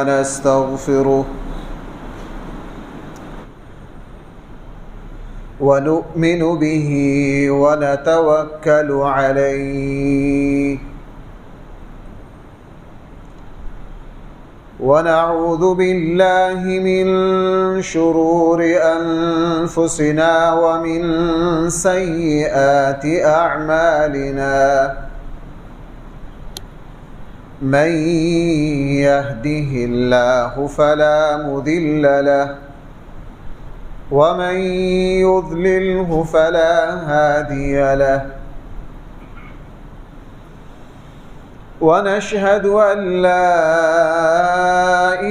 ونستغفره ونؤمن به ونتوكل عليه ونعوذ بالله من شرور أنفسنا ومن سيئات أعمالنا من يهده الله فلا مضل له ومن يضلله فلا هادي له ونشهد أن لا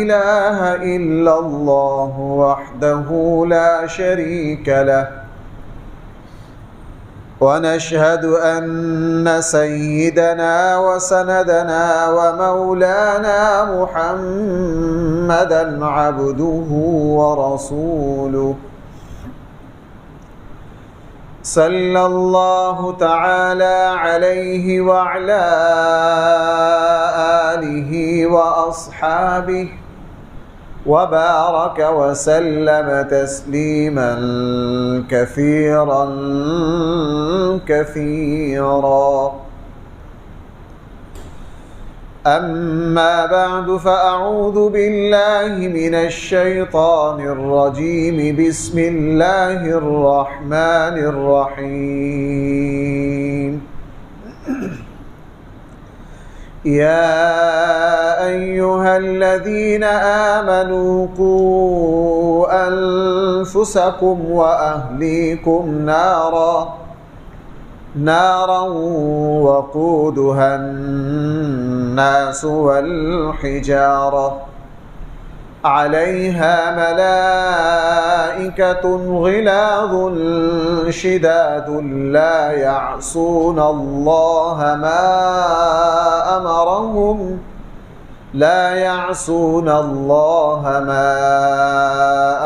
إله إلا الله وحده لا شريك له ونشهد أن سيدنا وسندنا ومولانا محمدا عبده ورسوله صلى الله تعالى عليه وعلى آله وأصحابه وبارك وسلم تسليما كثيرا كثيرا أما بعد فأعوذ بالله من الشيطان الرجيم بسم الله الرحمن الرحيم يا أيها الذين آمنوا قوا أنفسكم وأهليكم نارا وقودها الناس والحجارة عليها ملائكة غلاظ شداد لا يعصون الله ما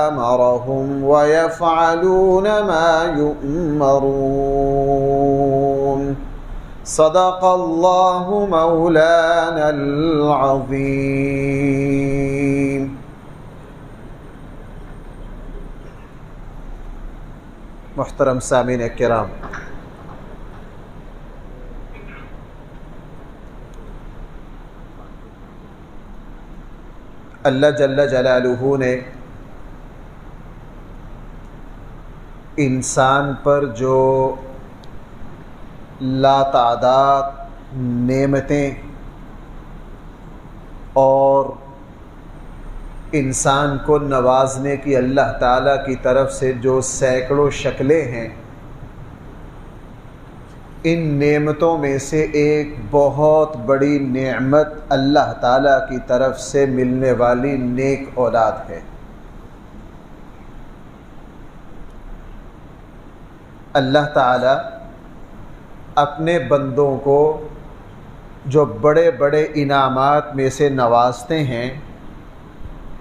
أمرهم ويفعلون ما يؤمرون صدق الله مولانا العظيم. محترم سامعین کرام، اللہ جل جلالہ نے انسان پر جو لاتعداد نعمتیں اور انسان کو نوازنے کی اللہ تعالیٰ کی طرف سے جو سینکڑوں شکلیں ہیں، ان نعمتوں میں سے ایک بہت بڑی نعمت اللہ تعالیٰ کی طرف سے ملنے والی نیک اولاد ہے۔ اللہ تعالیٰ اپنے بندوں کو جو بڑے بڑے انعامات میں سے نوازتے ہیں،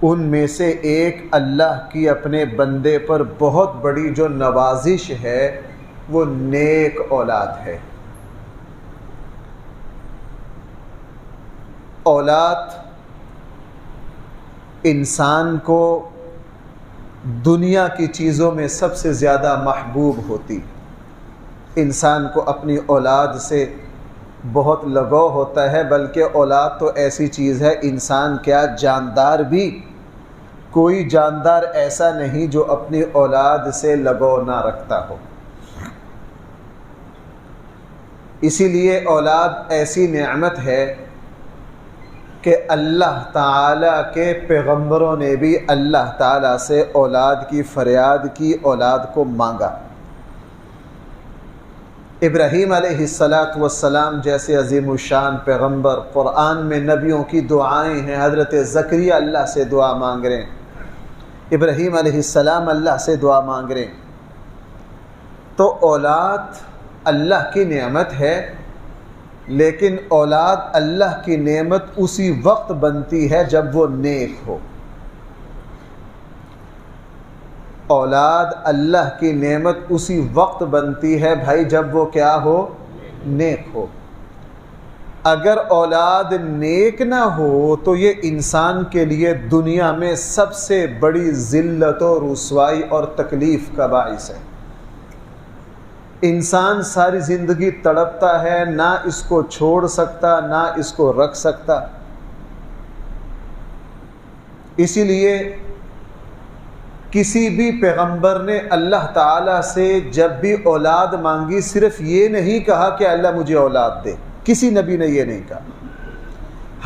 ان میں سے ایک اللہ کی اپنے بندے پر بہت بڑی جو نوازش ہے وہ نیک اولاد ہے۔ اولاد انسان کو دنیا کی چیزوں میں سب سے زیادہ محبوب ہوتی۔ انسان کو اپنی اولاد سے بہت لگاؤ ہوتا ہے، بلکہ اولاد تو ایسی چیز ہے، انسان کیا جاندار بھی، کوئی جاندار ایسا نہیں جو اپنی اولاد سے لگاؤ نہ رکھتا ہو۔ اسی لیے اولاد ایسی نعمت ہے کہ اللہ تعالیٰ کے پیغمبروں نے بھی اللہ تعالیٰ سے اولاد کی فریاد کی، اولاد کو مانگا۔ ابراہیم علیہ السلام جیسے عظیم الشان پیغمبر، قرآن میں نبیوں کی دعائیں ہیں۔ حضرت زکریا اللہ سے دعا مانگ رہے ہیں، ابراہیم علیہ السلام اللہ سے دعا مانگ رہے ہیں۔ تو اولاد اللہ کی نعمت ہے، لیکن اولاد اللہ کی نعمت اسی وقت بنتی ہے جب وہ نیک ہو۔ اولاد اللہ کی نعمت اسی وقت بنتی ہے بھائی جب وہ کیا ہو؟ نیک ہو۔ اگر اولاد نیک نہ ہو تو یہ انسان کے لیے دنیا میں سب سے بڑی ذلت و رسوائی اور تکلیف کا باعث ہے۔ انسان ساری زندگی تڑپتا ہے، نہ اس کو چھوڑ سکتا نہ اس کو رکھ سکتا۔ اسی لیے کسی بھی پیغمبر نے اللہ تعالیٰ سے جب بھی اولاد مانگی صرف یہ نہیں کہا کہ اللہ مجھے اولاد دے، کسی نبی نے یہ نہیں کہا۔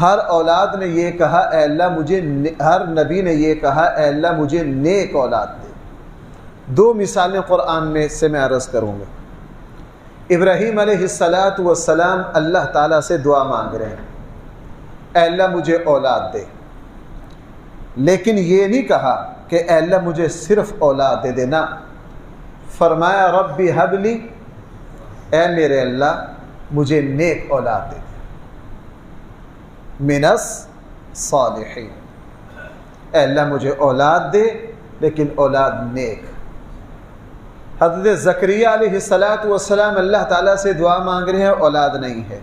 ہر اولاد نے یہ کہا اے اللہ مجھے، ہر نبی نے یہ کہا اے اللہ مجھے نیک اولاد دے۔ دو مثالیں قرآن میں سے میں عرض کروں گا۔ ابراہیم علیہ السلام اللہ تعالیٰ سے دعا مانگ رہے ہیں، اے اللہ مجھے اولاد دے، لیکن یہ نہیں کہا کہ اے اللہ مجھے صرف اولاد دے دینا، فرمایا ربی ہب لی، اے میرے اللہ مجھے نیک اولاد دے دے، من الصالحین، اے اللہ مجھے اولاد دے لیکن اولاد نیک۔ حضرت زکریا علیہ السلام اللہ تعالیٰ سے دعا مانگ رہے ہیں، اولاد نہیں ہے،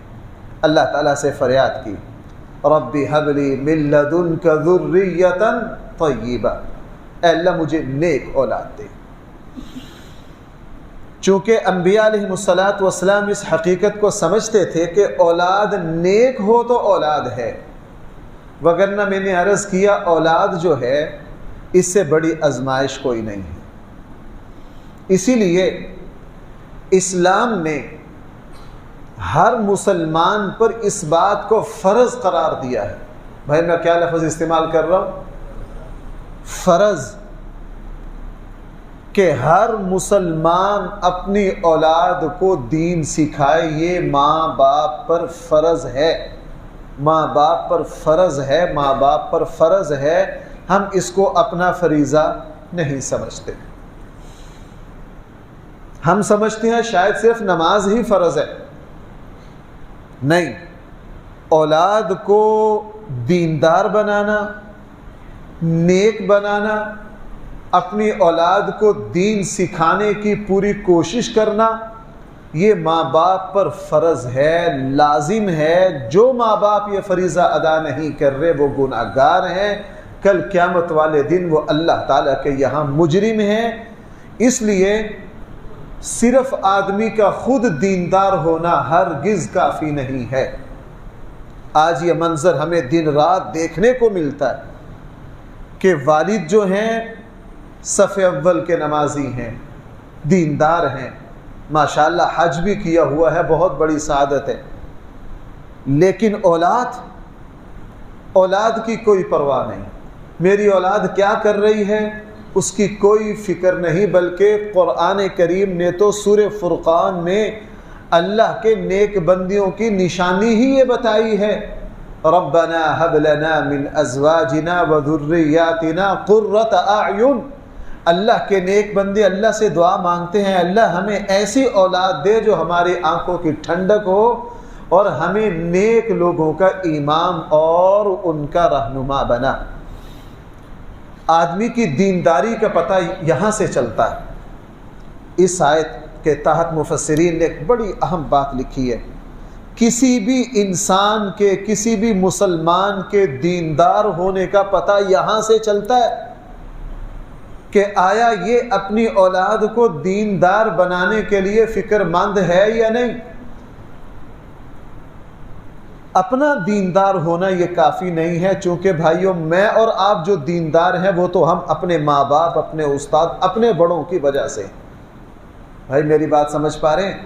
اللہ تعالیٰ سے فریاد کی ربی حب لی من لدنک ذریۃ طیبہ، اے اللہ مجھے نیک اولاد دے۔ چونکہ انبیاء علیہ السلام اس حقیقت کو سمجھتے تھے کہ اولاد نیک ہو تو اولاد ہے، وگرنہ میں نے عرض کیا اولاد جو ہے اس سے بڑی آزمائش کوئی نہیں ہے۔ اسی لیے اسلام نے ہر مسلمان پر اس بات کو فرض قرار دیا ہے۔ بھائی میں کیا لفظ استعمال کر رہا ہوں؟ فرض، کہ ہر مسلمان اپنی اولاد کو دین سکھائے، یہ ماں باپ پر فرض ہے، ماں باپ پر فرض ہے، ماں باپ پر فرض ہے۔ ہم اس کو اپنا فریضہ نہیں سمجھتے، ہم سمجھتے ہیں شاید صرف نماز ہی فرض ہے، نہیں، اولاد کو دیندار بنانا، نیک بنانا، اپنی اولاد کو دین سکھانے کی پوری کوشش کرنا، یہ ماں باپ پر فرض ہے، لازم ہے۔ جو ماں باپ یہ فریضہ ادا نہیں کر رہے وہ گناہ گار ہیں، کل قیامت والے دن وہ اللہ تعالیٰ کے یہاں مجرم ہیں۔ اس لیے صرف آدمی کا خود دیندار ہونا ہرگز کافی نہیں ہے۔ آج یہ منظر ہمیں دن رات دیکھنے کو ملتا ہے کہ والد جو ہیں صف اول کے نمازی ہیں، دیندار ہیں، ماشاءاللہ حج بھی کیا ہوا ہے، بہت بڑی سعادت ہے، لیکن اولاد کی کوئی پرواہ نہیں۔ میری اولاد کیا کر رہی ہے اس کی کوئی فکر نہیں، بلکہ قرآن کریم نے تو سورہ فرقان میں اللہ کے نیک بندیوں کی نشانی ہی یہ بتائی ہے، ربنا هب لنا من ازواجنا وذریاتنا قرۃ اعین۔ اللہ کے نیک بندے اللہ سے دعا مانگتے ہیں، اللہ ہمیں ایسی اولاد دے جو ہماری آنکھوں کی ٹھنڈک ہو اور ہمیں نیک لوگوں کا امام اور ان کا رہنما بنا۔ آدمی کی دینداری کا پتہ یہاں سے چلتا ہے۔ اس آیت کے تحت مفسرین نے ایک بڑی اہم بات لکھی ہے، کسی بھی انسان کے، کسی بھی مسلمان کے دیندار ہونے کا پتہ یہاں سے چلتا ہے کہ آیا یہ اپنی اولاد کو دیندار بنانے کے لیے فکر مند ہے یا نہیں۔ اپنا دیندار ہونا یہ کافی نہیں ہے، چونکہ بھائیوں میں اور آپ جو دیندار ہیں وہ تو ہم اپنے ماں باپ، اپنے استاد، اپنے بڑوں کی وجہ سے۔ بھائی میری بات سمجھ پا رہے ہیں؟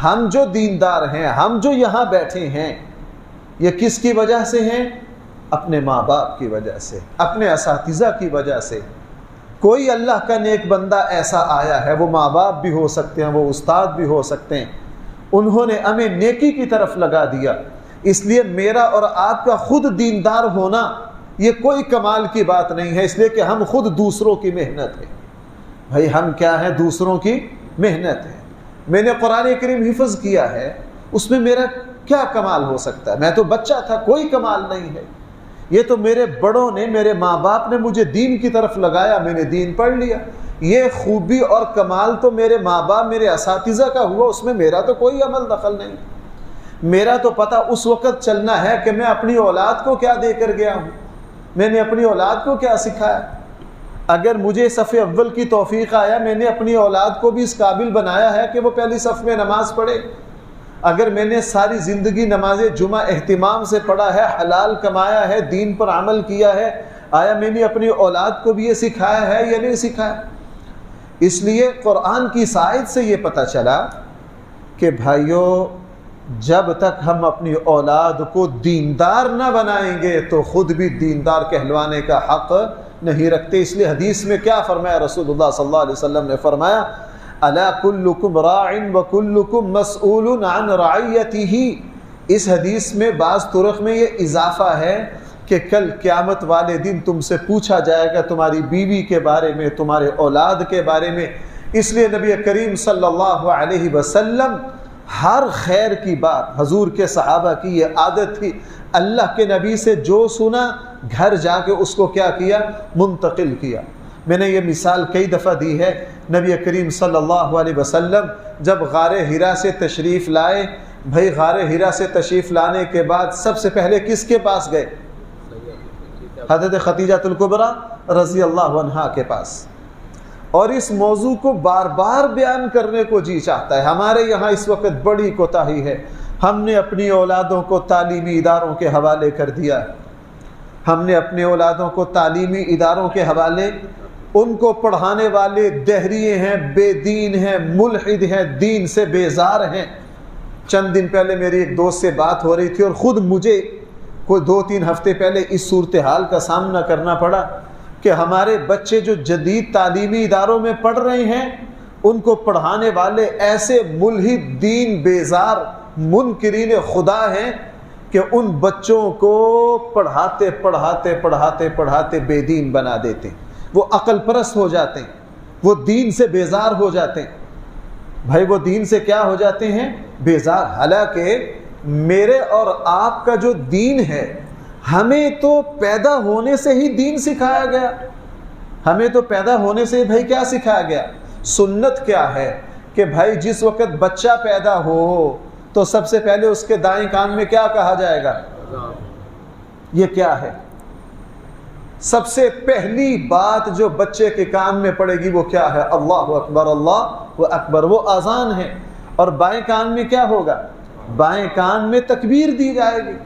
ہم جو دیندار ہیں، ہم جو یہاں بیٹھے ہیں، یہ کس کی وجہ سے ہیں؟ اپنے ماں باپ کی وجہ سے، اپنے اساتذہ کی وجہ سے۔ کوئی اللہ کا نیک بندہ ایسا آیا ہے، وہ ماں باپ بھی ہو سکتے ہیں، وہ استاد بھی ہو سکتے ہیں، انہوں نے ہمیں نیکی کی طرف لگا دیا۔ اس لیے میرا اور آپ کا خود دیندار ہونا یہ کوئی کمال کی بات نہیں ہے، اس لیے کہ ہم خود دوسروں کی محنت ہے۔ بھائی ہم کیا ہیں؟ دوسروں کی محنت ہے۔ میں نے قرآن کریم حفظ کیا ہے، اس میں میرا کیا کمال ہو سکتا ہے؟ میں تو بچہ تھا، کوئی کمال نہیں ہے۔ یہ تو میرے بڑوں نے، میرے ماں باپ نے مجھے دین کی طرف لگایا، میں نے دین پڑھ لیا۔ یہ خوبی اور کمال تو میرے ماں باپ، میرے اساتذہ کا ہوا، اس میں میرا تو کوئی عمل دخل نہیں۔ میرا تو پتہ اس وقت چلنا ہے کہ میں اپنی اولاد کو کیا دے کر گیا ہوں، میں نے اپنی اولاد کو کیا سکھایا۔ اگر مجھے صف اول کی توفیق آیا، میں نے اپنی اولاد کو بھی اس قابل بنایا ہے کہ وہ پہلی صف میں نماز پڑھے۔ اگر میں نے ساری زندگی نماز جمعہ اہتمام سے پڑھا ہے، حلال کمایا ہے، دین پر عمل کیا ہے، آیا میں نے اپنی اولاد کو بھی یہ سکھایا ہے یا نہیں سکھایا؟ اس لیے قرآن کی سائد سے یہ پتہ چلا کہ بھائیو، جب تک ہم اپنی اولاد کو دیندار نہ بنائیں گے تو خود بھی دیندار کہلوانے کا حق نہیں رکھتے۔ اس لیے حدیث میں کیا فرمایا رسول اللہ صلی اللہ علیہ وسلم نے؟ فرمایا الا کلکم راع وکلکم مسئول عن رعیتہ۔ اس حدیث میں بعض طرق میں یہ اضافہ ہے کہ کل قیامت والے دن تم سے پوچھا جائے گا تمہاری بیوی کے بارے میں، تمہارے اولاد کے بارے میں۔ اس لیے نبی کریم صلی اللہ علیہ وسلم ہر خیر کی بات، حضور کے صحابہ کی یہ عادت تھی، اللہ کے نبی سے جو سنا گھر جا کے اس کو کیا کیا؟ منتقل کیا۔ میں نے یہ مثال کئی دفعہ دی ہے، نبی کریم صلی اللہ علیہ وسلم جب غار حرا سے تشریف لائے، بھائی غار حرا سے تشریف لانے کے بعد سب سے پہلے کس کے پاس گئے؟ حضرت خدیجہ الکبریٰ رضی اللہ عنہا کے پاس۔ اور اس موضوع کو بار بار بیان کرنے کو جی چاہتا ہے۔ ہمارے یہاں اس وقت بڑی کوتاہی ہے، ہم نے اپنی اولادوں کو تعلیمی اداروں کے حوالے کر دیا، ہم نے اپنے اولادوں کو تعلیمی اداروں کے حوالے، ان کو پڑھانے والے دہریے ہیں، بے دین ہیں، ملحد ہیں، دین سے بیزار ہیں۔ چند دن پہلے میری ایک دوست سے بات ہو رہی تھی اور خود مجھے کوئی 2-3 ہفتے پہلے اس صورتحال کا سامنا کرنا پڑا کہ ہمارے بچے جو جدید تعلیمی اداروں میں پڑھ رہے ہیں، ان کو پڑھانے والے ایسے ملحد، دین بیزار، منکرین خدا ہیں کہ ان بچوں کو پڑھاتے پڑھاتے پڑھاتے پڑھاتے بے دین بنا دیتے ہیں، وہ عقل پرست ہو جاتے ہیں، وہ دین سے بیزار ہو جاتے ہیں۔ بھائی وہ دین سے کیا ہو جاتے ہیں؟ بیزار۔ حالانکہ میرے اور آپ کا جو دین ہے، ہمیں تو پیدا ہونے سے ہی دین سکھایا گیا، ہمیں تو پیدا ہونے سے بھائی کیا سکھایا گیا؟ سنت کیا ہے کہ بھائی جس وقت بچہ پیدا ہو تو سب سے پہلے اس کے دائیں کان میں کیا کہا جائے گا؟ یہ کیا ہے؟ سب سے پہلی بات جو بچے کے کان میں پڑے گی وہ کیا ہے؟ اللہ اکبر، اللہ اکبر، وہ اذان ہے۔ اور بائیں کان میں کیا ہوگا؟ بائیں کان میں تکبیر دی جائے گی،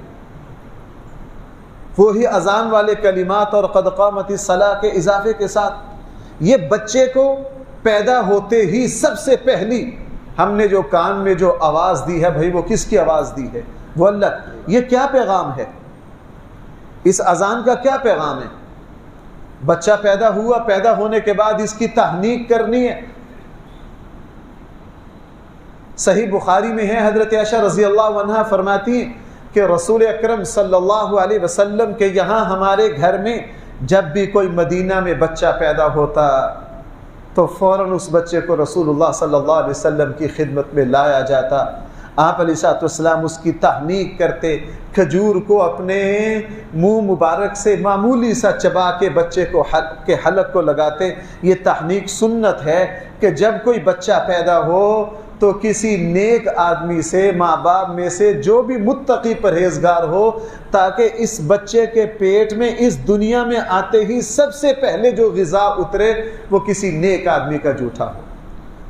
وہی اذان والے کلمات اور قد قامت الصلاۃ کے اضافے کے ساتھ۔ یہ بچے کو پیدا ہوتے ہی سب سے پہلی ہم نے جو کان میں جو آواز دی ہے، بھائی وہ کس کی آواز دی ہے؟ وہ اللہ۔ یہ کیا پیغام ہے؟ اس اذان کا کیا پیغام ہے؟ بچہ پیدا ہوا، پیدا ہونے کے بعد اس کی تحنیک کرنی ہے۔ صحیح بخاری میں ہے، حضرت عائشہ رضی اللہ عنہا فرماتی ہیں کہ رسول اکرم صلی اللہ علیہ وسلم کے یہاں ہمارے گھر میں جب بھی کوئی مدینہ میں بچہ پیدا ہوتا تو فوراً اس بچے کو رسول اللہ صلی اللہ علیہ وسلم کی خدمت میں لایا جاتا۔ آپ علیہ السلام اس کی تحنیک کرتے، کھجور کو اپنے منہ مبارک سے معمولی سا چبا کے بچے کو کے حلق کو لگاتے۔ یہ تحنیک سنت ہے کہ جب کوئی بچہ پیدا ہو تو کسی نیک آدمی سے، ماں باپ میں سے جو بھی متقی پرہیزگار ہو، تاکہ اس بچے کے پیٹ میں اس دنیا میں آتے ہی سب سے پہلے جو غذا اترے وہ کسی نیک آدمی کا جوٹا ہو۔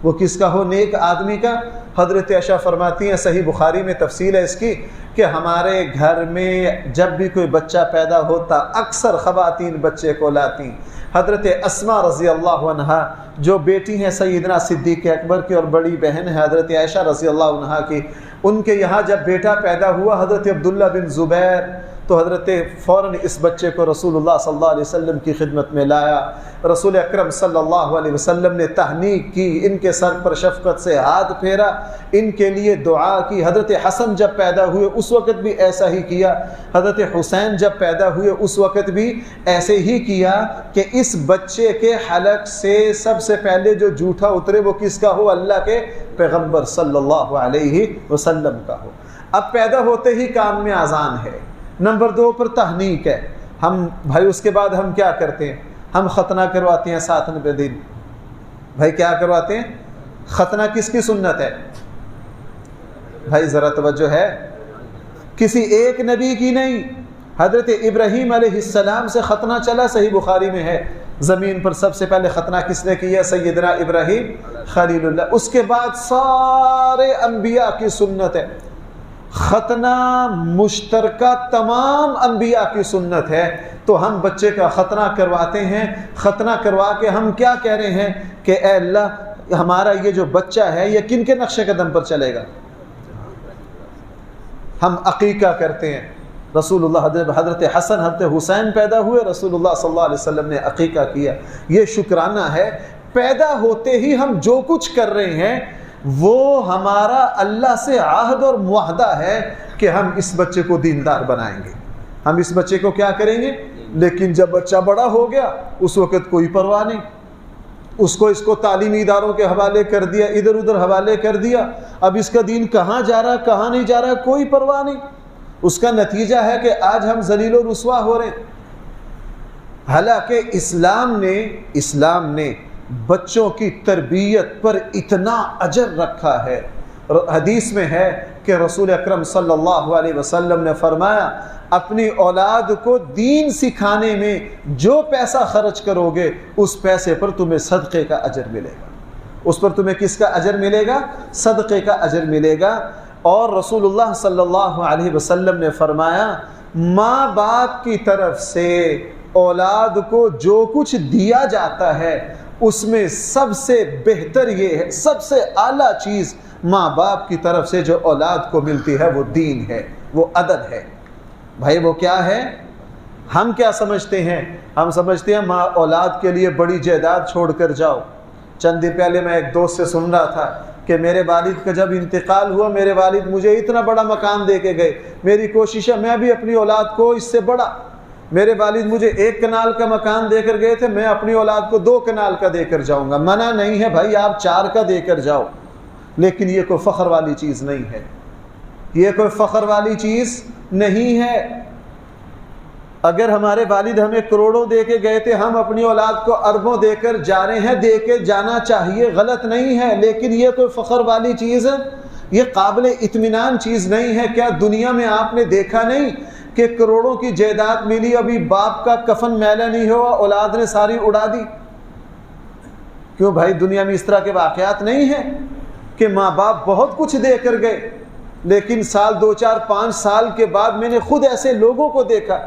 وہ کس کا ہو؟ نیک آدمی کا۔ حضرت عائشہ فرماتی ہیں، صحیح بخاری میں تفصیل ہے اس کی، کہ ہمارے گھر میں جب بھی کوئی بچہ پیدا ہوتا اکثر خواتین بچے کو لاتی۔ حضرت اسماء رضی اللہ عنہا جو بیٹی ہیں سیدنا صدیق اکبر کی اور بڑی بہن ہے حضرت عائشہ رضی اللہ عنہا کی، ان کے یہاں جب بیٹا پیدا ہوا حضرت عبداللہ بن زبیر، تو حضرت فوراً اس بچے کو رسول اللہ صلی اللہ علیہ وسلم کی خدمت میں لایا۔ رسول اکرم صلی اللہ علیہ وسلم نے تحنیک کی، ان کے سر پر شفقت سے ہاتھ پھیرا، ان کے لیے دعا کی۔ حضرت حسن جب پیدا ہوئے اس وقت بھی ایسا ہی کیا، حضرت حسین جب پیدا ہوئے اس وقت بھی ایسے ہی کیا کہ اس بچے کے حلق سے سب سے پہلے جو جھوٹا اترے وہ کس کا ہو؟ اللہ کے پیغمبر صلی اللہ علیہ وسلم کا ہو۔ اب پیدا ہوتے ہی کان میں اذان ہے، نمبر 2 پر تحنیک ہے۔ ہم بھائی اس کے بعد ہم کیا کرتے ہیں؟ ہم ختنہ کرواتے ہیں 7 دن۔ بھائی کیا کرواتے ہیں؟ ختنہ کس کی سنت ہے؟ بھائی ذرا توجہ ہے، کسی ایک نبی کی نہیں. حضرت ابراہیم علیہ السلام سے ختنہ چلا، صحیح بخاری میں ہے. زمین پر سب سے پہلے ختنہ کس نے کیا؟ سیدنا ابراہیم خلیل اللہ. اس کے بعد سارے انبیاء کی سنت ہے. ختنہ مشترکہ تمام انبیاء کی سنت ہے. تو ہم بچے کا ختنہ کرواتے ہیں. ختنہ کروا کے ہم کیا کہہ رہے ہیں کہ اے اللہ ہمارا یہ جو بچہ ہے یہ کن کے نقش قدم پر چلے گا؟ ہم عقیقہ کرتے ہیں. رسول اللہ حضرت حسن حضرت حسین پیدا ہوئے، رسول اللہ صلی اللہ علیہ وسلم نے عقیقہ کیا. یہ شکرانہ ہے. پیدا ہوتے ہی ہم جو کچھ کر رہے ہیں وہ ہمارا اللہ سے عہد اور معاہدہ ہے کہ ہم اس بچے کو دیندار بنائیں گے، ہم اس بچے کو کیا کریں گے. لیکن جب بچہ بڑا ہو گیا اس وقت کوئی پرواہ نہیں. اس کو تعلیمی اداروں کے حوالے کر دیا، ادھر ادھر حوالے کر دیا. اب اس کا دین کہاں جا رہا کہاں نہیں جا رہا کوئی پرواہ نہیں. اس کا نتیجہ ہے کہ آج ہم ذلیل و رسوا ہو رہے ہیں. حالانکہ اسلام نے بچوں کی تربیت پر اتنا اجر رکھا ہے. حدیث میں ہے کہ رسول اکرم صلی اللہ علیہ وسلم نے فرمایا اپنی اولاد کو دین سکھانے میں جو پیسہ خرچ کرو گے اس پیسے پر تمہیں صدقے کا اجر ملے گا. اس پر تمہیں کس کا اجر ملے گا؟ صدقے کا اجر ملے گا. اور رسول اللہ صلی اللہ علیہ وسلم نے فرمایا ماں باپ کی طرف سے اولاد کو جو کچھ دیا جاتا ہے اس میں سب سے بہتر یہ ہے، سب سے اعلیٰ چیز ماں باپ کی طرف سے جو اولاد کو ملتی ہے وہ دین ہے، وہ ادب ہے. بھائی وہ کیا ہے؟ ہم کیا سمجھتے ہیں؟ ہم سمجھتے ہیں ماں اولاد کے لیے بڑی جائیداد چھوڑ کر جاؤ. چند دن پہلے میں ایک دوست سے سن رہا تھا کہ میرے والد کا جب انتقال ہوا میرے والد مجھے اتنا بڑا مکان دے کے گئے. میری کوشش ہے میں بھی اپنی اولاد کو اس سے بڑا. میرے والد مجھے 1 کنال کا مکان دے کر گئے تھے، میں اپنی اولاد کو 2 کنال کا دے کر جاؤں گا. منع نہیں ہے بھائی، آپ 4 کا دے کر جاؤ، لیکن یہ کوئی فخر والی چیز نہیں ہے. یہ کوئی فخر والی چیز نہیں ہے. اگر ہمارے والد ہمیں کروڑوں دے کے گئے تھے، ہم اپنی اولاد کو اربوں دے کر جا رہے ہیں، دے کے جانا چاہیے، غلط نہیں ہے، لیکن یہ کوئی فخر والی چیز ہے، یہ قابل اطمینان چیز نہیں ہے. کیا دنیا میں آپ نے دیکھا نہیں کہ کروڑوں کی جائیداد ملی، ابھی باپ کا کفن میلا نہیں ہوا، اولاد نے ساری اڑا دی؟ کیوں بھائی دنیا میں اس طرح کے واقعات نہیں ہیں کہ ماں باپ بہت کچھ دے کر گئے لیکن سال 2 4 5 سال کے بعد میں نے خود ایسے لوگوں کو دیکھا.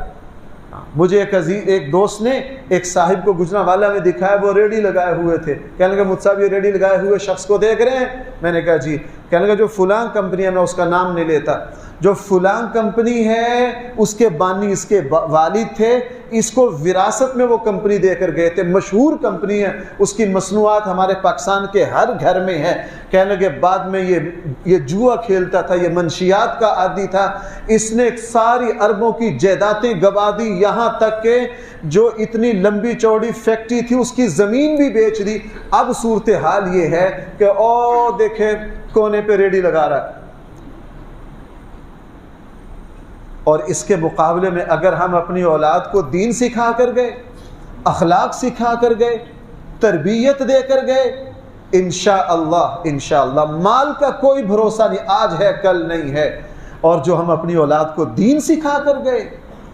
مجھے ایک دوست نے ایک صاحب کو گجرانوالہ میں دکھایا، وہ ریڈی لگائے ہوئے تھے. کہنے لگا مجھ صاحب یہ ریڈی لگائے ہوئے شخص کو دیکھ رہے ہیں؟ میں نے کہا جی. کہنے لگا جو فلاں کمپنی ہے، میں اس کا نام نہیں لیتا، جو فلاں کمپنی ہے اس کے بانی اس کے والد تھے، اس کو وراثت میں وہ کمپنی دے کر گئے تھے، مشہور کمپنی ہے، اس کی مصنوعات ہمارے پاکستان کے ہر گھر میں ہے. کہنے لگے بعد میں یہ جوا کھیلتا تھا، یہ منشیات کا عادی تھا، اس نے ساری اربوں کی جائیدادیں گوا دی، یہاں تک کہ جو اتنی لمبی چوڑی فیکٹری تھی اس کی زمین بھی بیچ دی. اب صورتحال یہ ہے کہ او دیکھیں کونے پہ ریڈی لگا رہا ہے. اور اس کے مقابلے میں اگر ہم اپنی اولاد کو دین سکھا کر گئے، اخلاق سکھا کر گئے، تربیت دے کر گئے، انشاءاللہ مال کا کوئی بھروسہ نہیں، آج ہے کل نہیں ہے. اور جو ہم اپنی اولاد کو دین سکھا کر گئے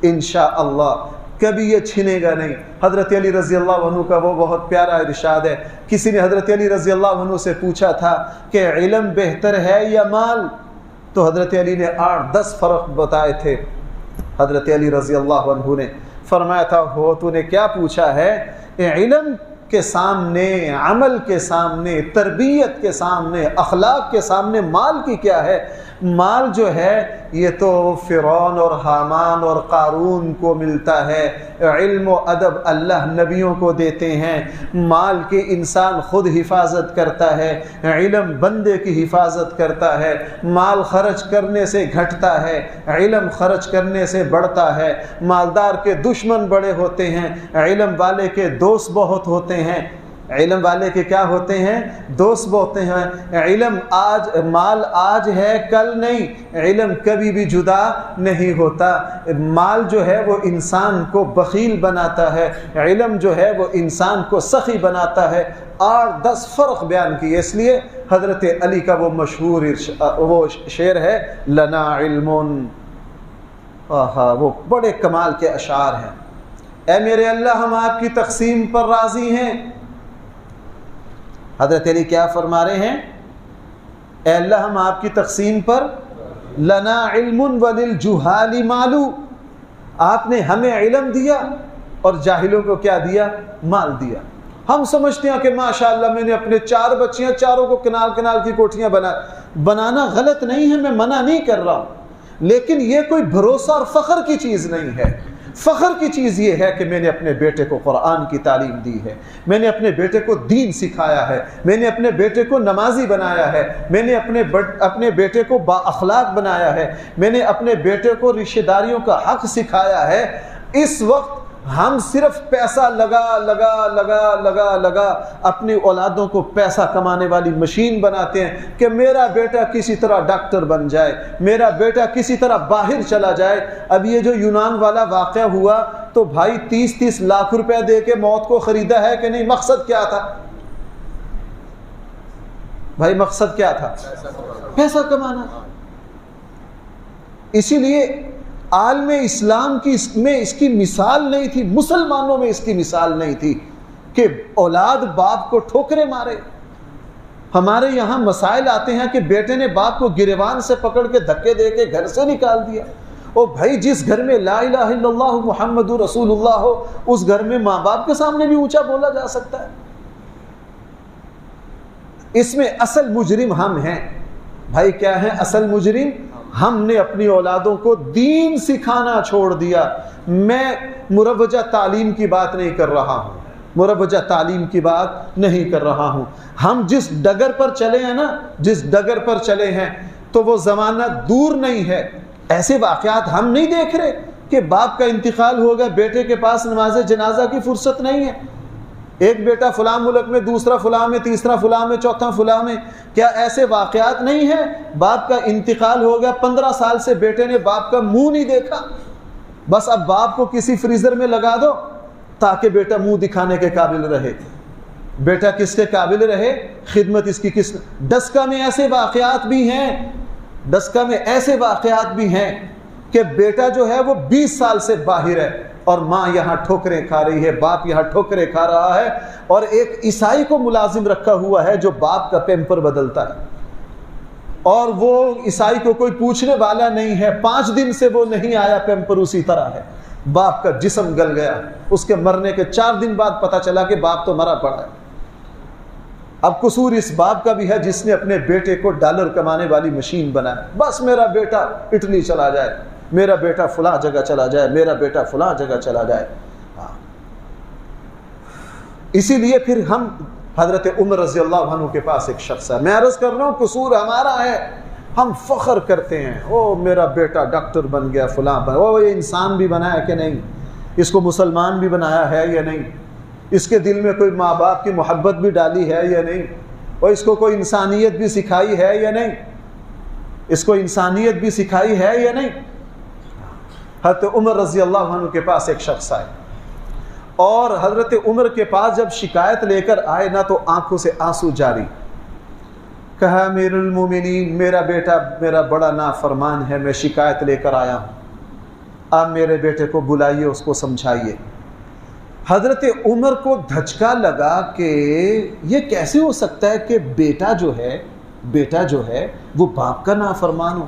انشاءاللہ کبھی یہ چھنے گا نہیں. حضرت علی رضی اللہ عنہ کا وہ بہت پیارا ارشاد ہے. کسی نے حضرت علی رضی اللہ عنہ سے پوچھا تھا کہ علم بہتر ہے یا مال؟ تو حضرت علی نے 8-10 فرق بتائے تھے. حضرت علی رضی اللہ عنہ نے فرمایا تھا ہو تو نے کیا پوچھا ہے؟ علم کے سامنے، عمل کے سامنے، تربیت کے سامنے، اخلاق کے سامنے مال کی کیا ہے؟ مال جو ہے یہ تو فرعون اور حامان اور قارون کو ملتا ہے. علم و ادب اللہ نبیوں کو دیتے ہیں. مال کی انسان خود حفاظت کرتا ہے، علم بندے کی حفاظت کرتا ہے. مال خرچ کرنے سے گھٹتا ہے، علم خرچ کرنے سے بڑھتا ہے. مالدار کے دشمن بڑے ہوتے ہیں، علم والے کے دوست بہت ہوتے ہیں. علم والے کے کیا ہوتے ہیں؟ دوست ہوتے ہیں. علم آج، مال آج ہے کل نہیں، علم کبھی بھی جدا نہیں ہوتا. مال جو ہے وہ انسان کو بخیل بناتا ہے، علم جو ہے وہ انسان کو سخی بناتا ہے. 8-10 فرق بیان کیے. اس لیے حضرت علی کا وہ مشہور وہ شعر ہے لنا علم وہ بڑے کمال کے اشعار ہیں. اے میرے اللہ ہم آپ کی تقسیم پر راضی ہیں. حضرت علی کیا فرما رہے ہیں؟ اے اللہ ہم آپ کی تقسیم پر لنا علم وللجہال مال، آپ نے ہمیں علم دیا اور جاہلوں کو کیا دیا؟ مال دیا. ہم سمجھتے ہیں کہ ماشاءاللہ میں نے اپنے 4 بچیاں، چاروں کو کنال کنال کی کوٹھیاں بنانا غلط نہیں ہے، میں منع نہیں کر رہا ہوں، لیکن یہ کوئی بھروسہ اور فخر کی چیز نہیں ہے. فخر کی چیز یہ ہے کہ میں نے اپنے بیٹے کو قرآن کی تعلیم دی ہے، میں نے اپنے بیٹے کو دین سکھایا ہے، میں نے اپنے بیٹے کو نمازی بنایا ہے، میں نے اپنے بیٹے کو با اخلاق بنایا ہے، میں نے اپنے بیٹے کو رشتہ داریوں کا حق سکھایا ہے. اس وقت ہم صرف پیسہ لگا اپنی اولادوں کو پیسہ کمانے والی مشین بناتے ہیں کہ میرا بیٹا کسی طرح ڈاکٹر بن جائے، میرا بیٹا کسی طرح باہر چلا جائے. اب یہ جو یونان والا واقعہ ہوا تو بھائی 30 لاکھ روپے دے کے موت کو خریدا ہے کہ نہیں؟ مقصد کیا تھا بھائی؟ مقصد کیا تھا؟ پیسہ کمانا. اسی لیے عالم اسلام کی اس کی مثال نہیں تھی، مسلمانوں میں اس کی مثال نہیں تھی کہ اولاد باپ کو ٹھوکرے مارے. ہمارے یہاں مسائل آتے ہیں کہ بیٹے نے باپ کو گریبان سے پکڑ کے دھکے دے کے گھر سے نکال دیا. او بھائی جس گھر میں لا الہ الا اللہ محمد رسول اللہ ہو اس گھر میں ماں باپ کے سامنے بھی اونچا بولا جا سکتا ہے. اس میں اصل مجرم ہم ہیں بھائی. کیا ہے اصل مجرم؟ ہم نے اپنی اولادوں کو دین سکھانا چھوڑ دیا. میں مروجہ تعلیم کی بات نہیں کر رہا ہوں، مروجہ تعلیم کی بات نہیں کر رہا ہوں. ہم جس ڈگر پر چلے ہیں نا، جس ڈگر پر چلے ہیں تو وہ زمانہ دور نہیں ہے. ایسے واقعات ہم نہیں دیکھ رہے کہ باپ کا انتقال ہو گیا، بیٹے کے پاس نماز جنازہ کی فرصت نہیں ہے. ایک بیٹا فلاں ملک میں، دوسرا فلاں میں، تیسرا فلاں میں، چوتھا فلاں میں. کیا ایسے واقعات نہیں ہیں؟ باپ کا انتقال ہو گیا، 15 سال سے بیٹے نے باپ کا منہ نہیں دیکھا. بس اب باپ کو کسی فریزر میں لگا دو تاکہ بیٹا منہ دکھانے کے قابل رہے. بیٹا کس کے قابل رہے؟ خدمت اس کی کس. ڈسکا میں ایسے واقعات بھی ہیں، ڈسکا میں ایسے واقعات بھی ہیں کہ بیٹا جو ہے وہ 20 سال سے باہر ہے اور ماں یہاں ٹھوکریں کھا رہی ہے، باپ یہاں ٹھوکریں کھا رہا ہے، اور ایک عیسائی کو ملازم رکھا ہوا ہے جو باپ کا پیمپر بدلتا ہے، اور وہ عیسائی کو کوئی پوچھنے والا نہیں ہے. 5 دن سے وہ نہیں آیا، پیمپر اسی طرح ہے. باپ کا جسم گل گیا. اس کے مرنے کے 4 دن بعد پتا چلا کہ باپ تو مرا پڑا ہے. اب قصور اس باپ کا بھی ہے جس نے اپنے بیٹے کو ڈالر کمانے والی مشین بنایا. بس میرا بیٹا اٹلی چلا جائے، میرا بیٹا فلاں جگہ چلا جائے، میرا بیٹا فلاں جگہ چلا جائے. اسی لیے پھر ہم حضرت عمر رضی اللہ عنہ کے پاس ایک شخص ہے، میں عرض کر رہا ہوں قصور ہمارا ہے. ہم فخر کرتے ہیں او میرا بیٹا ڈاکٹر بن گیا، فلاں بن. او یہ انسان بھی بنایا کہ نہیں؟ اس کو مسلمان بھی بنایا ہے یا نہیں؟ اس کے دل میں کوئی ماں باپ کی محبت بھی ڈالی ہے یا نہیں؟ اور اس کو کوئی انسانیت بھی سکھائی ہے یا نہیں؟ اس کو انسانیت بھی سکھائی ہے یا نہیں؟ حضرت عمر رضی اللہ عنہ کے پاس ایک شخص آئے، اور حضرت عمر کے پاس جب شکایت لے کر آئے نا تو آنکھوں سے آنسو جاری. کہا امیر المومنین میرا بیٹا میرا بڑا نافرمان ہے، میں شکایت لے کر آیا ہوں، آپ میرے بیٹے کو بلائیے، اس کو سمجھائیے. حضرت عمر کو دھچکا لگا کہ یہ کیسے ہو سکتا ہے کہ بیٹا جو ہے وہ باپ کا نافرمان ہو.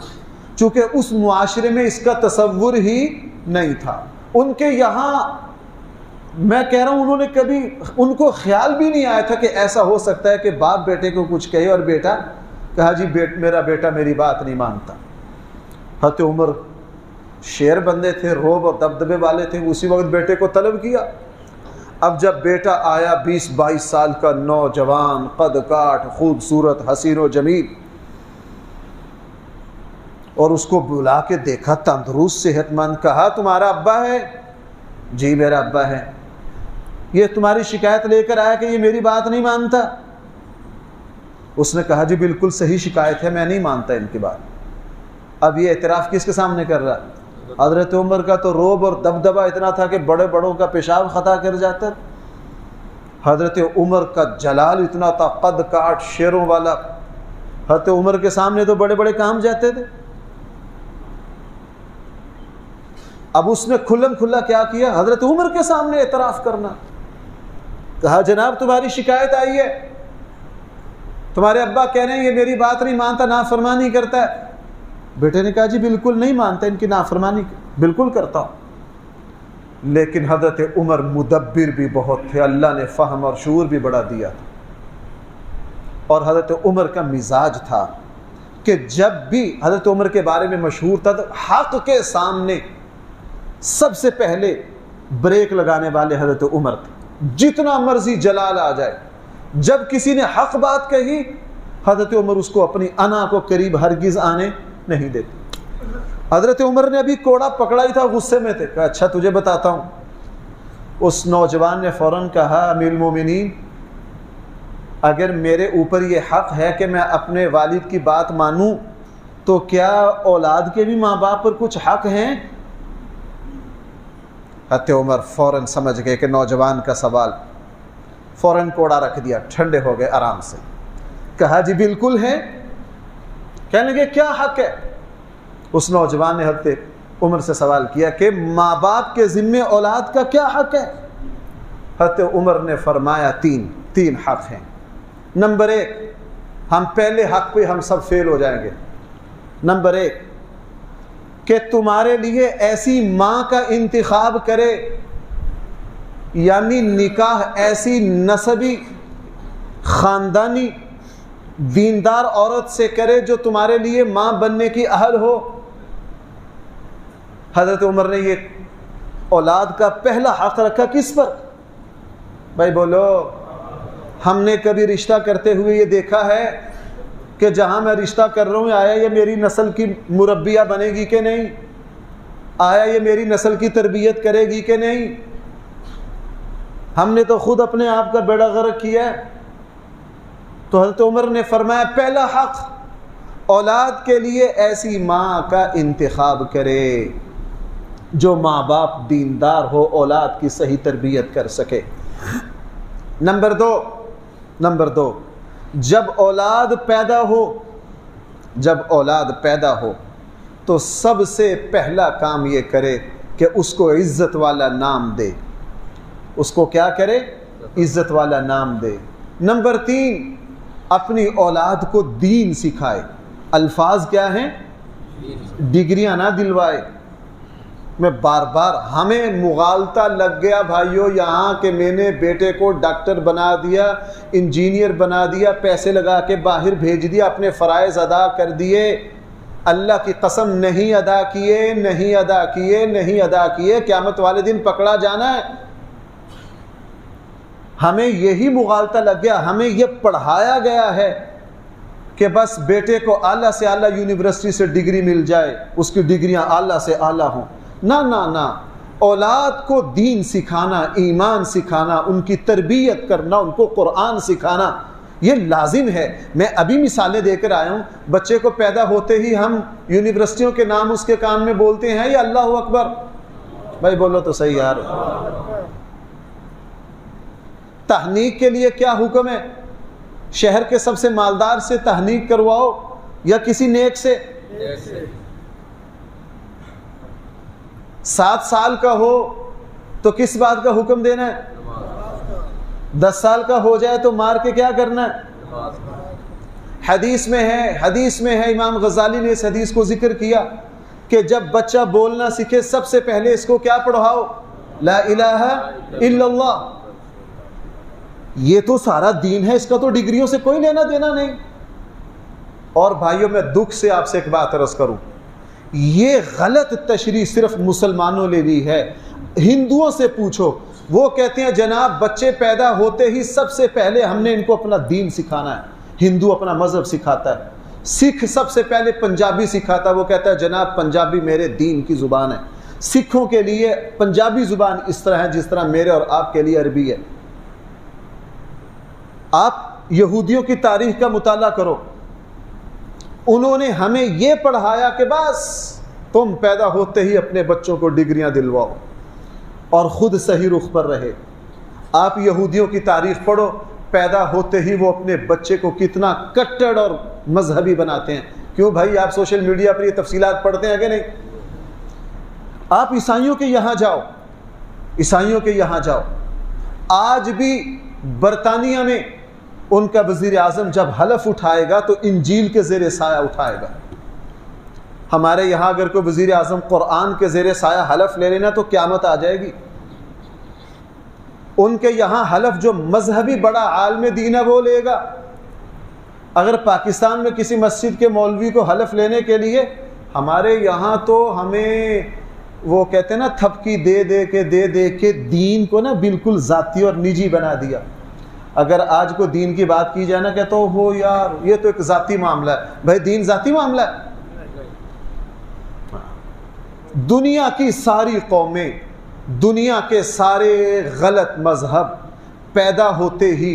چونکہ اس معاشرے میں اس کا تصور ہی نہیں تھا. ان کے یہاں میں کہہ رہا ہوں انہوں نے کبھی ان کو خیال بھی نہیں آیا تھا کہ ایسا ہو سکتا ہے کہ باپ بیٹے کو کچھ کہے اور بیٹا کہا جی میرا بیٹا میری بات نہیں مانتا. حضرت عمر شیر بندے تھے، روب اور دبدبے والے تھے، اسی وقت بیٹے کو طلب کیا. اب جب بیٹا آیا 20-22 سال کا نوجوان، قد کاٹ، خوبصورت، حسین و جمیل، اور اس کو بلا کے دیکھا تندرست صحت مند. کہا تمہارا ابا ہے؟ جی میرا ابا ہے. یہ تمہاری شکایت لے کر آیا کہ یہ میری بات نہیں مانتا؟ اس نے کہا جی بالکل صحیح شکایت ہے، میں نہیں مانتا ان کی بات. اب یہ اعتراف کس کے سامنے کر رہا ہے؟ حضرت عمر کا تو روب اور دبدبہ اتنا تھا کہ بڑے بڑوں کا پیشاب خطا کر جاتا. حضرت عمر کا جلال اتنا تھا، قد کاٹ، شیروں والا. حضرت عمر کے سامنے تو بڑے بڑے کام جاتے تھے. اب اس نے کھلم کھلا کیا کیا؟ حضرت عمر کے سامنے اعتراف کرنا. کہا جناب تمہاری شکایت آئی ہے, تمہارے ابا کہہ رہے ہیں یہ میری بات نہیں مانتا, نافرمانی کرتا ہے. بیٹے نے کہا جی بالکل نہیں مانتا, ان کی نافرمانی بالکل کرتا ہوں. لیکن حضرت عمر مدبر بھی بہت تھے, اللہ نے فہم اور شعور بھی بڑا دیا تھا. اور حضرت عمر کا مزاج تھا کہ جب بھی حضرت عمر کے بارے میں مشہور تھا تو حق کے سامنے سب سے پہلے بریک لگانے والے حضرت عمر تھے. جتنا مرضی جلال آ جائے, جب کسی نے حق بات کہی حضرت عمر اس کو اپنی انا کو قریب ہرگز آنے نہیں دیتے. حضرت عمر نے ابھی کوڑا پکڑا ہی تھا, غصے میں تھے. کہا اچھا تجھے بتاتا ہوں. اس نوجوان نے فوراً کہا امیر المومنین, اگر میرے اوپر یہ حق ہے کہ میں اپنے والد کی بات مانوں تو کیا اولاد کے بھی ماں باپ پر کچھ حق ہیں؟ حضرت عمر فوراً سمجھ گئے کہ نوجوان کا سوال, فوراً کوڑا رکھ دیا, ٹھنڈے ہو گئے آرام سے. کہا جی بالکل ہے. کہنے لگے کیا حق ہے؟ اس نوجوان نے حضرت عمر سے سوال کیا کہ ماں باپ کے ذمے اولاد کا کیا حق ہے؟ حضرت عمر نے فرمایا تین حق ہیں. نمبر 1, ہم پہلے حق پہ ہم سب فیل ہو جائیں گے. نمبر 1 کہ تمہارے لیے ایسی ماں کا انتخاب کرے, یعنی نکاح ایسی نسبی خاندانی دیندار عورت سے کرے جو تمہارے لیے ماں بننے کی اہل ہو. حضرت عمر نے یہ اولاد کا پہلا حق رکھا کس پر؟ بھائی بولو. ہم نے کبھی رشتہ کرتے ہوئے یہ دیکھا ہے کہ جہاں میں رشتہ کر رہا ہوں آیا یہ میری نسل کی مربیہ بنے گی کہ نہیں؟ آیا یہ میری نسل کی تربیت کرے گی کہ نہیں؟ ہم نے تو خود اپنے آپ کا بیڑا غرق کیا ہے. تو حضرت عمر نے فرمایا پہلا حق اولاد کے لیے ایسی ماں کا انتخاب کرے جو ماں باپ دیندار ہو, اولاد کی صحیح تربیت کر سکے. نمبر دو جب اولاد پیدا ہو تو سب سے پہلا کام یہ کرے کہ اس کو عزت والا نام دے. اس کو کیا کرے؟ عزت والا نام دے. نمبر 3 اپنی اولاد کو دین سکھائے. الفاظ کیا ہیں؟ ڈگریاں نہ دلوائے. میں بار بار ہمیں مغالطہ لگ گیا بھائیوں یہاں کہ میں نے بیٹے کو ڈاکٹر بنا دیا, انجینئر بنا دیا, پیسے لگا کے باہر بھیج دیا, اپنے فرائض ادا کر دیے. اللہ کی قسم نہیں ادا کیے, قیامت والے دن پکڑا جانا ہے. ہمیں یہی مغالطہ لگ گیا, ہمیں یہ پڑھایا گیا ہے کہ بس بیٹے کو اعلیٰ سے اعلیٰ یونیورسٹی سے ڈگری مل جائے, اس کی ڈگریاں اعلیٰ سے اعلیٰ ہوں. نہ, اولاد کو دین سکھانا, ایمان سکھانا, ان کی تربیت کرنا, ان کو قرآن سکھانا یہ لازم ہے. میں ابھی مثالیں دے کر آیا ہوں. بچے کو پیدا ہوتے ہی ہم یونیورسٹیوں کے نام اس کے کان میں بولتے ہیں یا اللہ اکبر؟ بھائی بولو تو صحیح یار. تحنیک کے لیے کیا حکم ہے؟ شہر کے سب سے مالدار سے تحنیک کرواؤ یا کسی نیک سے؟ 7 سال کا ہو تو کس بات کا حکم دینا ہے؟ 10 سال کا ہو جائے تو مار کے کیا کرنا ہے؟ حدیث میں ہے امام غزالی نے اس حدیث کو ذکر کیا کہ جب بچہ بولنا سیکھے سب سے پہلے اس کو کیا پڑھاؤ؟ لا الہ الا اللہ. یہ تو سارا دین ہے, اس کا تو ڈگریوں سے کوئی لینا دینا نہیں. اور بھائیوں میں دکھ سے آپ سے ایک بات عرض کروں, یہ غلط تشریح صرف مسلمانوں نے لی ہے. ہندوؤں سے پوچھو, وہ کہتے ہیں جناب بچے پیدا ہوتے ہی سب سے پہلے ہم نے ان کو اپنا دین سکھانا ہے. ہندو اپنا مذہب سکھاتا ہے, سکھ سب سے پہلے پنجابی سکھاتا ہے, وہ کہتا ہے جناب پنجابی میرے دین کی زبان ہے. سکھوں کے لیے پنجابی زبان اس طرح ہے جس طرح میرے اور آپ کے لیے عربی ہے. آپ یہودیوں کی تاریخ کا مطالعہ کرو, انہوں نے ہمیں یہ پڑھایا کہ بس تم پیدا ہوتے ہی اپنے بچوں کو ڈگریاں دلواؤ اور خود صحیح رخ پر رہے. آپ یہودیوں کی تاریخ پڑھو, پیدا ہوتے ہی وہ اپنے بچے کو کتنا کٹڑ اور مذہبی بناتے ہیں. کیوں بھائی, آپ سوشل میڈیا پر یہ تفصیلات پڑھتے ہیں کہ نہیں؟ آپ عیسائیوں کے یہاں جاؤ، عیسائیوں کے یہاں جاؤ، آج بھی برطانیہ میں ان کا وزیر اعظم جب حلف اٹھائے گا تو انجیل کے زیر سایہ اٹھائے گا۔ ہمارے یہاں اگر کوئی وزیر اعظم قرآن کے زیر سایہ حلف لے لینا تو قیامت آ جائے گی۔ ان کے یہاں حلف جو مذہبی بڑا عالم دین ہے وہ لے گا۔ اگر پاکستان میں کسی مسجد کے مولوی کو حلف لینے کے لیے، ہمارے یہاں تو ہمیں وہ کہتے ہیں نا تھپکی دے دے کے دین کو نا بالکل ذاتی اور نجی بنا دیا۔ اگر آج کو دین کی بات کی جائے نا کہ تو ہو یار یہ تو ایک ذاتی معاملہ ہے، بھائی دین ذاتی معاملہ ہے؟ دنیا کی ساری قومیں، دنیا کے سارے غلط مذہب پیدا ہوتے ہی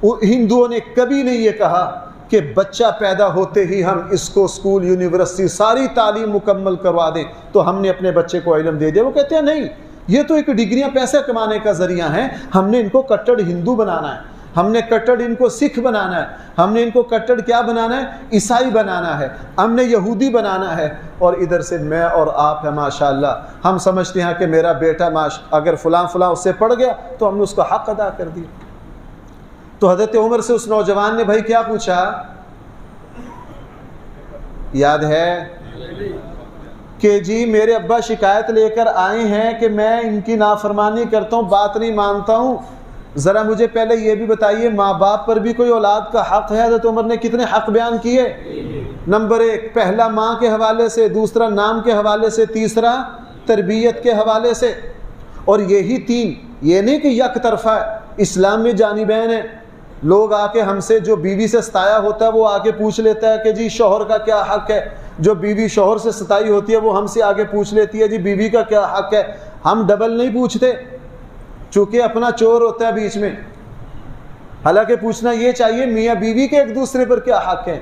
ہندوؤں نے کبھی نہیں یہ کہا کہ بچہ پیدا ہوتے ہی ہم اس کو اسکول یونیورسٹی ساری تعلیم مکمل کروا دیں تو ہم نے اپنے بچے کو علم دے دیا۔ وہ کہتے ہیں نہیں، یہ تو ایک ڈگریاں پیسے کمانے کا ذریعہ ہیں، ہم نے ان کو کٹڑ ہندو بنانا ہے، ہم نے کٹڑ ان کو سکھ بنانا ہے، ہم نے ان کو کٹڑ کیا بنانا ہے؟ عیسائی بنانا ہے، ہم نے یہودی بنانا ہے۔ اور ادھر سے میں اور آپ ہے ماشاءاللہ، ہم سمجھتے ہیں کہ میرا بیٹا اگر فلاں اس سے پڑھ گیا تو ہم نے اس کا حق ادا کر دیا۔ تو حضرت عمر سے اس نوجوان نے بھائی کیا پوچھا؟ یاد ہے کہ جی میرے ابا شکایت لے کر آئے ہیں کہ میں ان کی نافرمانی کرتا ہوں، بات نہیں مانتا ہوں، ذرا مجھے پہلے یہ بھی بتائیے ماں باپ پر بھی کوئی اولاد کا حق ہے؟ حضرت عمر نے کتنے حق بیان کیے؟ نمبر 1 پہلا ماں کے حوالے سے، دوسرا نام کے حوالے سے، تیسرا تربیت کے حوالے سے، اور یہی 3 یہ نہیں کہ یک طرفہ ہے، اسلام میں جانبین ہے۔ لوگ آ کے ہم سے جو بیوی سے ستایا ہوتا ہے وہ آ کے پوچھ لیتا ہے کہ جی شوہر کا کیا حق ہے، جو بیوی شوہر سے ستائی ہوتی ہے وہ ہم سے آگے پوچھ لیتی ہے جی بیوی کا کیا حق ہے۔ ہم ڈبل نہیں پوچھتے چونکہ اپنا چور ہوتا ہے بیچ میں، حالانکہ پوچھنا یہ چاہیے میاں بیوی کے ایک دوسرے پر کیا حق ہے۔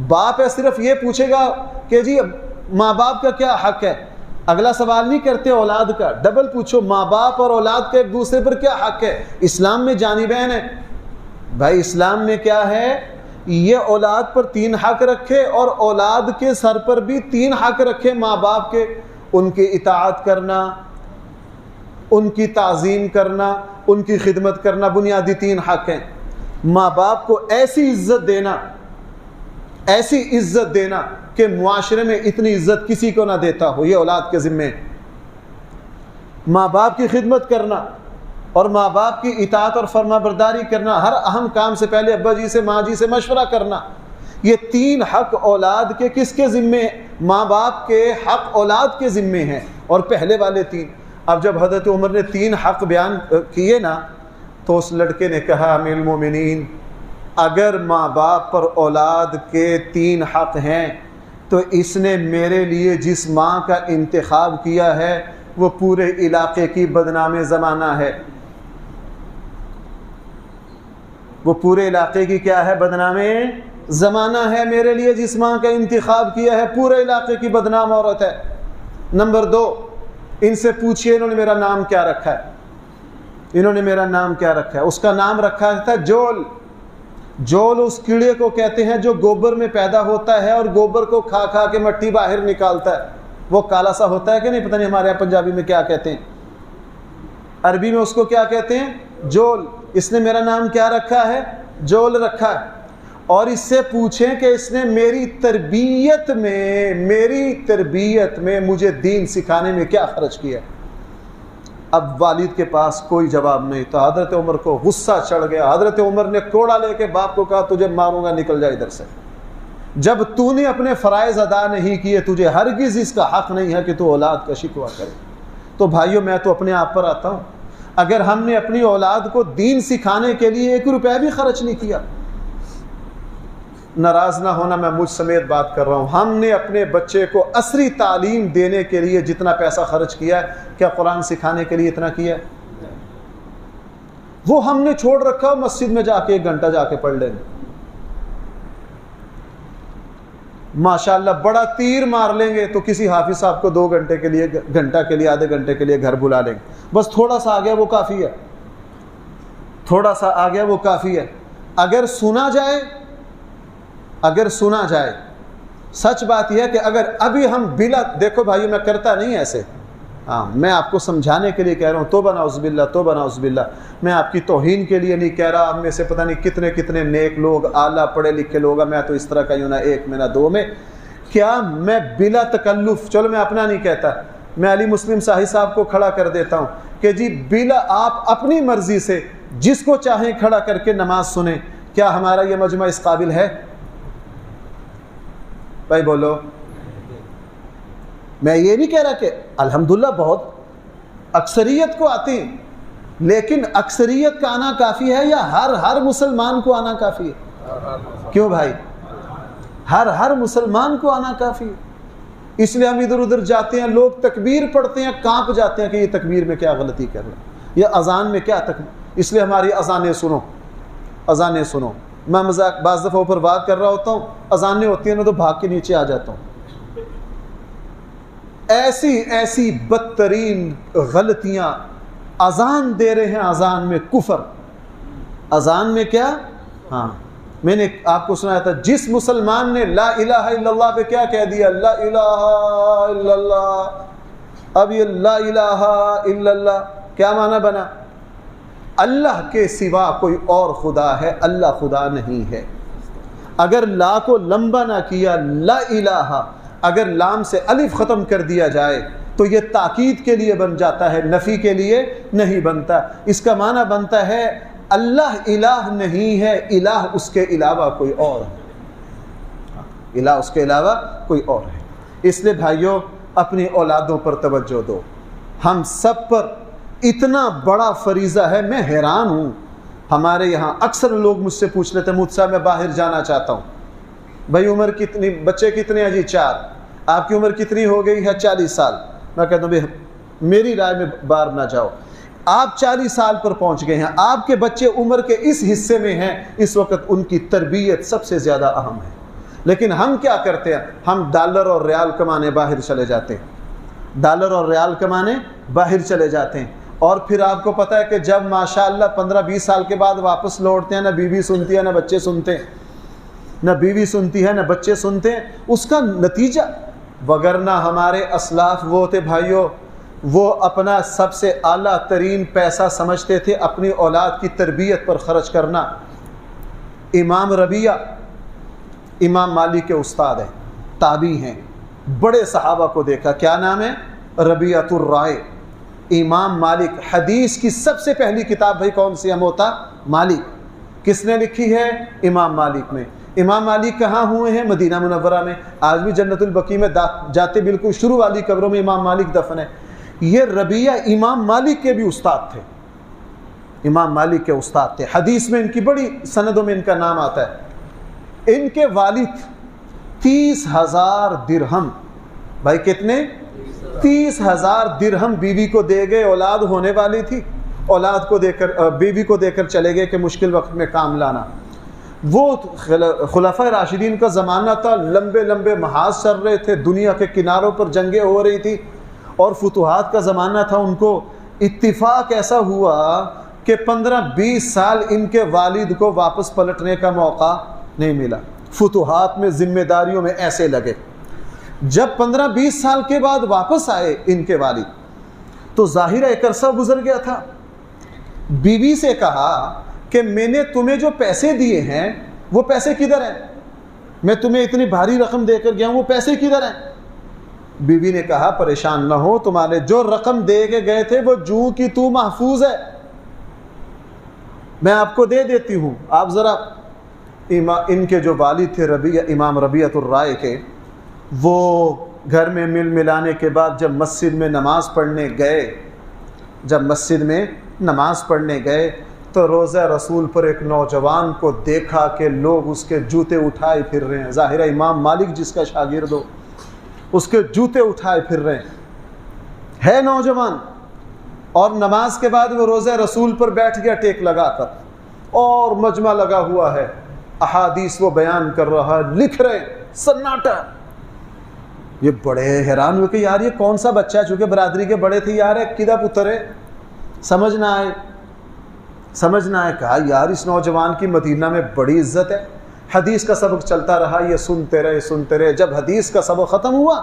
باپ ہے صرف یہ پوچھے گا کہ جی ماں باپ کا کیا حق ہے، اگلا سوال نہیں کرتے اولاد کا، ڈبل پوچھو ماں باپ اور اولاد کے ایک دوسرے پر کیا حق ہے۔ اسلام میں جانبین ہے بھائی، اسلام میں کیا ہے؟ یہ اولاد پر 3 حق رکھے اور اولاد کے سر پر بھی 3 حق رکھے ماں باپ کے، ان کی اطاعت کرنا، ان کی تعظیم کرنا، ان کی خدمت کرنا، بنیادی 3 حق ہیں۔ ماں باپ کو ایسی عزت دینا کہ معاشرے میں اتنی عزت کسی کو نہ دیتا ہو، یہ اولاد کے ذمے۔ ماں باپ کی خدمت کرنا اور ماں باپ کی اطاعت اور فرما برداری کرنا، ہر اہم کام سے پہلے ابا جی سے ماں جی سے مشورہ کرنا، یہ 3 حق اولاد کے کس کے ذمے؟ ماں باپ کے حق اولاد کے ذمے ہیں، اور پہلے والے 3۔ اب جب حضرت عمر نے 3 حق بیان کیے نا تو اس لڑکے نے کہا امیر المومنین اگر ماں باپ پر اولاد کے 3 حق ہیں تو اس نے میرے لیے جس ماں کا انتخاب کیا ہے وہ پورے علاقے کی بدنام زمانہ ہے، وہ پورے علاقے کی کیا ہے؟ بدنام زمانہ ہے۔ میرے لیے جس ماں کا انتخاب کیا ہے پورے علاقے کی بدنام عورت ہے۔ نمبر 2 ان سے پوچھئے انہوں نے میرا نام کیا رکھا ہے، انہوں نے میرا نام کیا رکھا ہے؟ اس کا نام رکھا تھا جول۔ جول اس کیڑے کو کہتے ہیں جو گوبر میں پیدا ہوتا ہے اور گوبر کو کھا کھا کے مٹی باہر نکالتا ہے، وہ کالا سا ہوتا ہے کہ نہیں، پتہ نہیں ہمارے یہاں پنجابی میں کیا کہتے ہیں، عربی میں اس کو کیا کہتے ہیں؟ جول۔ اس نے میرا نام کیا رکھا ہے؟ جول رکھا ہے۔ اور اس سے پوچھیں کہ اس نے میری تربیت میں مجھے دین سکھانے میں کیا خرچ کیا۔ اب والد کے پاس کوئی جواب نہیں تھا، حضرت عمر کو غصہ چڑھ گیا۔ حضرت عمر نے کوڑا لے کے باپ کو کہا تجھے ماروں گا، نکل جا ادھر سے، جب تو نے اپنے فرائض ادا نہیں کیے تجھے ہرگز اس کا حق نہیں ہے کہ تو اولاد کا شکوہ کرے۔ تو بھائیوں میں تو اپنے آپ پر آتا ہوں، اگر ہم نے اپنی اولاد کو دین سکھانے کے لیے 1 روپیہ بھی خرچ نہیں کیا، ناراض نہ ہونا میں مجھ سمیت بات کر رہا ہوں، ہم نے اپنے بچے کو عصری تعلیم دینے کے لیے جتنا پیسہ خرچ کیا ہے کیا قرآن سکھانے کے لیے اتنا کیا ہے؟ وہ ہم نے چھوڑ رکھا مسجد میں جا کے 1 گھنٹہ جا کے پڑھ لیں گے، ماشاءاللہ بڑا تیر مار لیں گے تو کسی حافظ صاحب کو 2 گھنٹے کے لیے، گھنٹہ کے لیے، آدھے گھنٹے کے لیے گھر بلا لیں گے، بس تھوڑا سا آ گیا وہ کافی ہے، تھوڑا سا آ گیا وہ کافی ہے۔ اگر سنا جائے سچ بات یہ ہے کہ اگر ابھی ہم بلا، دیکھو بھائیو میں کرتا نہیں ایسے، ہاں میں آپ کو سمجھانے کے لیے کہہ رہا ہوں، توبہ نعوذ باللہ توبہ نعوذ باللہ، میں آپ کی توہین کے لیے نہیں کہہ رہا، ہم میں سے پتہ نہیں کتنے کتنے نیک لوگ، اعلیٰ پڑھے لکھے لوگ ہیں، میں تو اس طرح کا یوں نہ ایک میں نہ دو میں، کیا میں بلا تکلف، چلو میں اپنا نہیں کہتا، میں علی مسلم صاحب کو کھڑا کر دیتا ہوں کہ جی بلا آپ اپنی مرضی سے جس کو چاہیں کھڑا کر کے نماز سنیں، کیا ہمارا یہ مجمع اس قابل ہے؟ بھائی بولو۔ میں یہ نہیں کہہ رہا کہ الحمدللہ بہت اکثریت کو آتی ہیں، لیکن اکثریت کا آنا کافی ہے یا ہر مسلمان کو آنا کافی ہے؟ کیوں بھائی؟ ہر مسلمان کو آنا کافی ہے۔ اس لیے ہم ادھر ادھر جاتے ہیں، لوگ تکبیر پڑھتے ہیں، کانپ جاتے ہیں کہ یہ تکبیر میں کیا غلطی کر رہے ہیں، یہ اذان میں کیا تکبیر، اس لیے ہماری اذانیں سنو، اذانیں سنو۔ میں مذاق بعض دفعہ اوپر بات کر رہا ہوتا ہوں، اذانیں ہوتی ہیں نا تو بھاگ کے نیچے آ جاتا ہوں۔ ایسی بدترین غلطیاں، اذان دے رہے ہیں، اذان میں کفر، اذان میں کیا؟ ہاں میں نے آپ کو سنایا تھا، جس مسلمان نے لا الہ الا اللہ پہ کیا کہہ دیا، لا الہ الا اللہ، اب یہ لا الہ الا اللہ کیا معنی بنا؟ اللہ کے سوا کوئی اور خدا ہے، اللہ خدا نہیں ہے۔ اگر لا کو لمبا نہ کیا، لا الہ، اگر لام سے الف ختم کر دیا جائے تو یہ تاکید کے لیے بن جاتا ہے، نفی کے لیے نہیں بنتا۔ اس کا معنی بنتا ہے اللہ الہ نہیں ہے، الہ اس کے علاوہ کوئی اور ہے، الہ اس کے علاوہ کوئی اور ہے۔ اس لیے بھائیوں اپنی اولادوں پر توجہ دو، ہم سب پر اتنا بڑا فریضہ ہے۔ میں حیران ہوں، ہمارے یہاں اکثر لوگ مجھ سے پوچھ لیتے ہیں، مجھ سے میں باہر جانا چاہتا ہوں، بھائی عمر کتنی، بچے کتنے ہیں؟ جی 4۔ آپ کی عمر کتنی ہو گئی ہے؟ 40 سال۔ میں کہتا ہوں میری رائے میں باہر نہ جاؤ، آپ 40 سال پر پہنچ گئے ہیں، آپ کے بچے عمر کے اس حصے میں ہیں، اس وقت ان کی تربیت سب سے زیادہ اہم ہے۔ لیکن ہم کیا کرتے ہیں؟ ہم ڈالر اور ریال کمانے باہر چلے جاتے ہیں، ڈالر اور ریال کمانے باہر چلے جاتے ہیں، اور پھر آپ کو پتہ ہے کہ جب ماشاءاللہ 15-20 سال کے بعد واپس لوٹتے ہیں، نہ بیوی سنتی ہے نہ بچے سنتے ہیں، نہ بیوی سنتی ہے نہ بچے سنتے ہیں۔ اس کا نتیجہ، وگرنہ ہمارے اسلاف وہ تھے بھائیوں، وہ اپنا سب سے اعلیٰ ترین پیسہ سمجھتے تھے اپنی اولاد کی تربیت پر خرچ کرنا۔ امام ربیعہ امام مالک کے استاد ہیں، تابعی ہیں، بڑے صحابہ کو دیکھا، کیا نام ہے؟ ربیعۃ الرائے۔ امام مالک، حدیث کی سب سے پہلی کتاب بھائی کون سی ہے؟ موطا مالک۔ کس نے لکھی ہے؟ امام مالک نے۔ امام مالک کہاں ہوئے ہیں؟ مدینہ منورہ میں۔ آج بھی جنت البقیع میں جاتے بالکل شروع والی قبروں میں امام مالک دفن ہے۔ یہ ربیعہ امام مالک کے بھی استاد تھے، امام مالک کے استاد تھے، حدیث میں ان کی بڑی سندوں میں ان کا نام آتا ہے۔ ان کے والد 30,000 درہم، بھائی کتنے؟ 30,000 درہم بیوی کو دے گئے، اولاد ہونے والی تھی، اولاد کو دے کر بیوی کو دے کر چلے گئے کہ مشکل وقت میں کام لانا۔ وہ خلفائے راشدین کا زمانہ تھا، لمبے لمبے محاذ چل رہے تھے، دنیا کے کناروں پر جنگیں ہو رہی تھی اور فتوحات کا زمانہ تھا۔ ان کو اتفاق ایسا ہوا کہ 15-20 سال ان کے والد کو واپس پلٹنے کا موقع نہیں ملا، فتوحات میں ذمہ داریوں میں ایسے لگے۔ جب 15-20 سال کے بعد واپس آئے ان کے والد تو ظاہر ایک عرصہ گزر گیا تھا۔ بیوی سے کہا کہ میں نے تمہیں جو پیسے دیے ہیں وہ پیسے کدھر ہیں؟ میں تمہیں اتنی بھاری رقم دے کر گیا ہوں، وہ پیسے کدھر ہیں؟ بیوی نے کہا پریشان نہ ہو، تمہارے جو رقم دے کے گئے تھے وہ جوں کی تو محفوظ ہے، میں آپ کو دے دیتی ہوں۔ آپ ذرا ان کے جو والد تھے امام ربیعۃ الرائے کے، وہ گھر میں مل ملانے کے بعد جب مسجد میں نماز پڑھنے گئے تو روضہ رسول پر ایک نوجوان کو دیکھا کہ لوگ اس کے جوتے اٹھائے پھر رہے ہیں۔ ظاہر ہے امام مالک جس کا شاگرد ہو، اس کے جوتے اٹھائے پھر رہے ہیں نوجوان، اور نماز کے بعد وہ روضہ رسول پر بیٹھ گیا ٹیک لگا کر، اور مجمع لگا ہوا ہے، احادیث وہ بیان کر رہا ہے، لکھ رہے، سناٹا۔ یہ بڑے حیران ہوئے کہ یار یہ کون سا بچہ ہے، چونکہ برادری کے بڑے تھے، یار کدھر پتر ہے، سمجھ نہ آئے۔ کہا یار اس نوجوان کی مدینہ میں بڑی عزت ہے، حدیث کا سبق چلتا رہا، یہ سنتے رہے. جب حدیث کا سبق ختم ہوا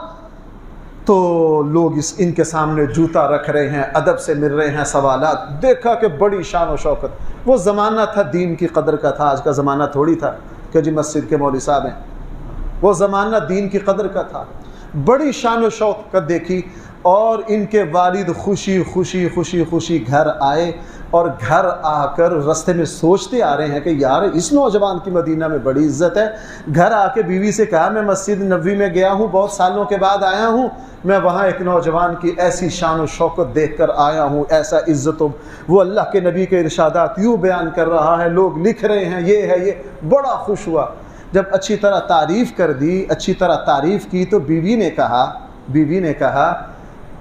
تو لوگ ان کے سامنے جوتا رکھ رہے ہیں، ادب سے مل رہے ہیں، سوالات. دیکھا کہ بڑی شان و شوکت. وہ زمانہ تھا دین کی قدر کا تھا، آج کا زمانہ تھوڑی تھا کہ جی مسجد کے مولوی صاحب ہیں. وہ زمانہ دین کی قدر کا تھا. بڑی شان و شوکت دیکھی، اور ان کے والد خوشی گھر آئے، اور گھر آ کر رستے میں سوچتے آ رہے ہیں کہ یار اس نوجوان کی مدینہ میں بڑی عزت ہے. گھر آ کے بیوی سے کہا میں مسجد نبوی میں گیا ہوں، بہت سالوں کے بعد آیا ہوں، میں وہاں ایک نوجوان کی ایسی شان و شوکت دیکھ کر آیا ہوں، ایسا عزت وہ اللہ کے نبی کے ارشادات یوں بیان کر رہا ہے، لوگ لکھ رہے ہیں، یہ ہے، یہ بڑا خوش ہوا. جب اچھی طرح تعریف کر دی، اچھی طرح تعریف کی، تو بیوی نے کہا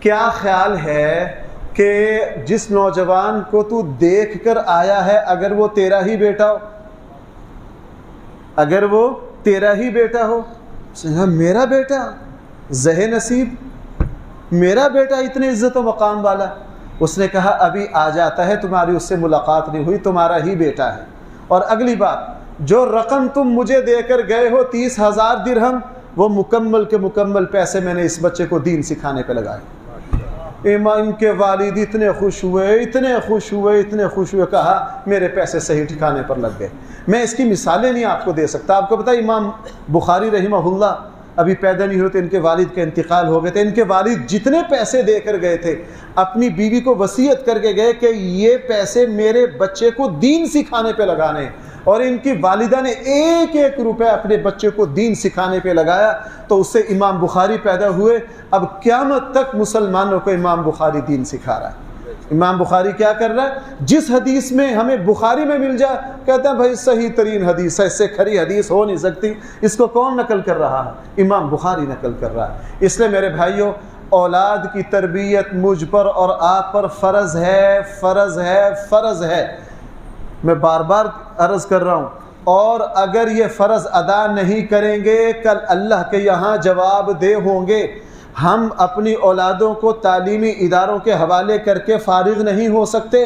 کیا خیال ہے کہ جس نوجوان کو تو دیکھ کر آیا ہے اگر وہ تیرا ہی بیٹا ہو؟ اس نے کہا میرا بیٹا؟ زہ نصیب، میرا بیٹا اتنے عزت و مقام والا؟ اس نے کہا ابھی آ جاتا ہے، تمہاری اس سے ملاقات نہیں ہوئی، تمہارا ہی بیٹا ہے. اور اگلی بات، جو رقم تم مجھے دے کر گئے ہو 30,000 درہم، وہ مکمل کے مکمل پیسے میں نے اس بچے کو دین سکھانے پہ لگائے. امام کے والد اتنے خوش ہوئے، کہا میرے پیسے صحیح ٹھکانے پر لگ گئے. میں اس کی مثالیں نہیں آپ کو دے سکتا. آپ کو پتہ امام بخاری رحمہ اللہ ابھی پیدا نہیں ہوتے، ان کے والد کا انتقال ہو گئے تھے. ان کے والد جتنے پیسے دے کر گئے تھے، اپنی بیوی کو وصیت کر کے گئے کہ یہ پیسے میرے بچے کو دین سکھانے پہ لگانے. اور ان کی والدہ نے ایک ایک روپے اپنے بچے کو دین سکھانے پہ لگایا. تو اس سے امام بخاری پیدا ہوئے. اب قیامت تک مسلمانوں کو امام بخاری دین سکھا رہا ہے. امام بخاری کیا کر رہا ہے؟ جس حدیث میں ہمیں بخاری میں مل جائے کہتے ہیں بھائی صحیح ترین حدیث ہے، اس سے کھری حدیث ہو نہیں سکتی. اس کو کون نقل کر رہا ہے؟ امام بخاری نقل کر رہا ہے. اس لیے میرے بھائیوں، اولاد کی تربیت مجھ پر اور آپ پر فرض ہے. میں بار بار عرض کر رہا ہوں، اور اگر یہ فرض ادا نہیں کریں گے کل اللہ کے یہاں جواب دہ ہوں گے. ہم اپنی اولادوں کو تعلیمی اداروں کے حوالے کر کے فارغ نہیں ہو سکتے.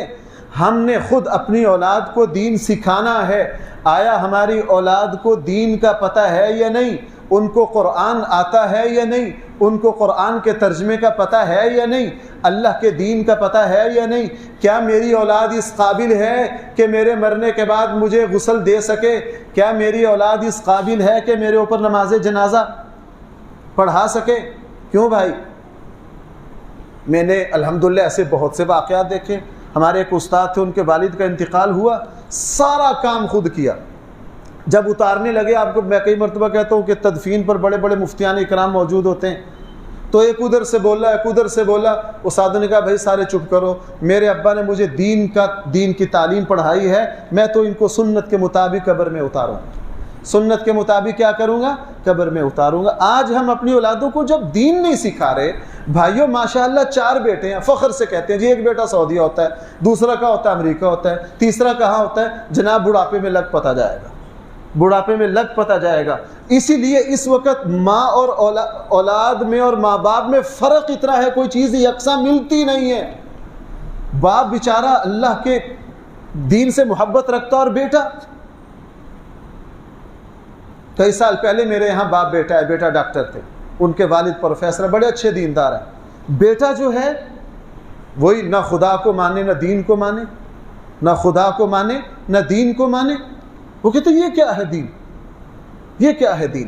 ہم نے خود اپنی اولاد کو دین سکھانا ہے. آیا ہماری اولاد کو دین کا پتہ ہے یا نہیں؟ ان کو قرآن آتا ہے یا نہیں؟ ان کو قرآن کے ترجمے کا پتہ ہے یا نہیں؟ اللہ کے دین کا پتہ ہے یا نہیں؟ کیا میری اولاد اس قابل ہے کہ میرے مرنے کے بعد مجھے غسل دے سکے؟ کیا میری اولاد اس قابل ہے کہ میرے اوپر نماز جنازہ پڑھا سکے؟ کیوں بھائی؟ میں نے الحمدللہ ایسے بہت سے واقعات دیکھے. ہمارے ایک استاد تھے، ان کے والد کا انتقال ہوا، سارا کام خود کیا. جب اتارنے لگے، آپ کو میں کئی مرتبہ کہتا ہوں کہ تدفین پر بڑے بڑے مفتیان اکرام موجود ہوتے ہیں، تو ایک ادھر سے بولا. استاد نے کہا بھائی سارے چپ کرو، میرے ابا نے مجھے دین کی تعلیم پڑھائی ہے، میں تو ان کو سنت کے مطابق قبر میں اتاروں. سنت کے مطابق کیا کروں گا؟ قبر میں اتاروں گا. آج ہم اپنی اولادوں کو جب دین نہیں سکھا رہے، بھائیوں ماشاءاللہ 4 بیٹے ہیں، فخر سے کہتے ہیں جی ایک بیٹا سعودیہ ہوتا ہے، دوسرا کہاں ہوتا ہے امریکہ ہوتا ہے، تیسرا کہاں ہوتا ہے؟ جناب بڑھاپے میں لگ پتہ جائے گا. اسی لیے اس وقت ماں اور اولاد میں اور ماں باپ میں فرق اتنا ہے، کوئی چیز یکساں ملتی نہیں ہے. باپ بیچارہ اللہ کے دین سے محبت رکھتا، اور بیٹا، کئی سال پہلے میرے یہاں باپ بیٹا ڈاکٹر تھے، ان کے والد پروفیسر ہیں، بڑے اچھے دیندار ہیں. بیٹا جو ہے وہی نہ خدا کو مانے نہ دین کو مانے، نہ خدا کو مانے نہ دین کو مانے. وہ کہتے یہ کیا ہے دین؟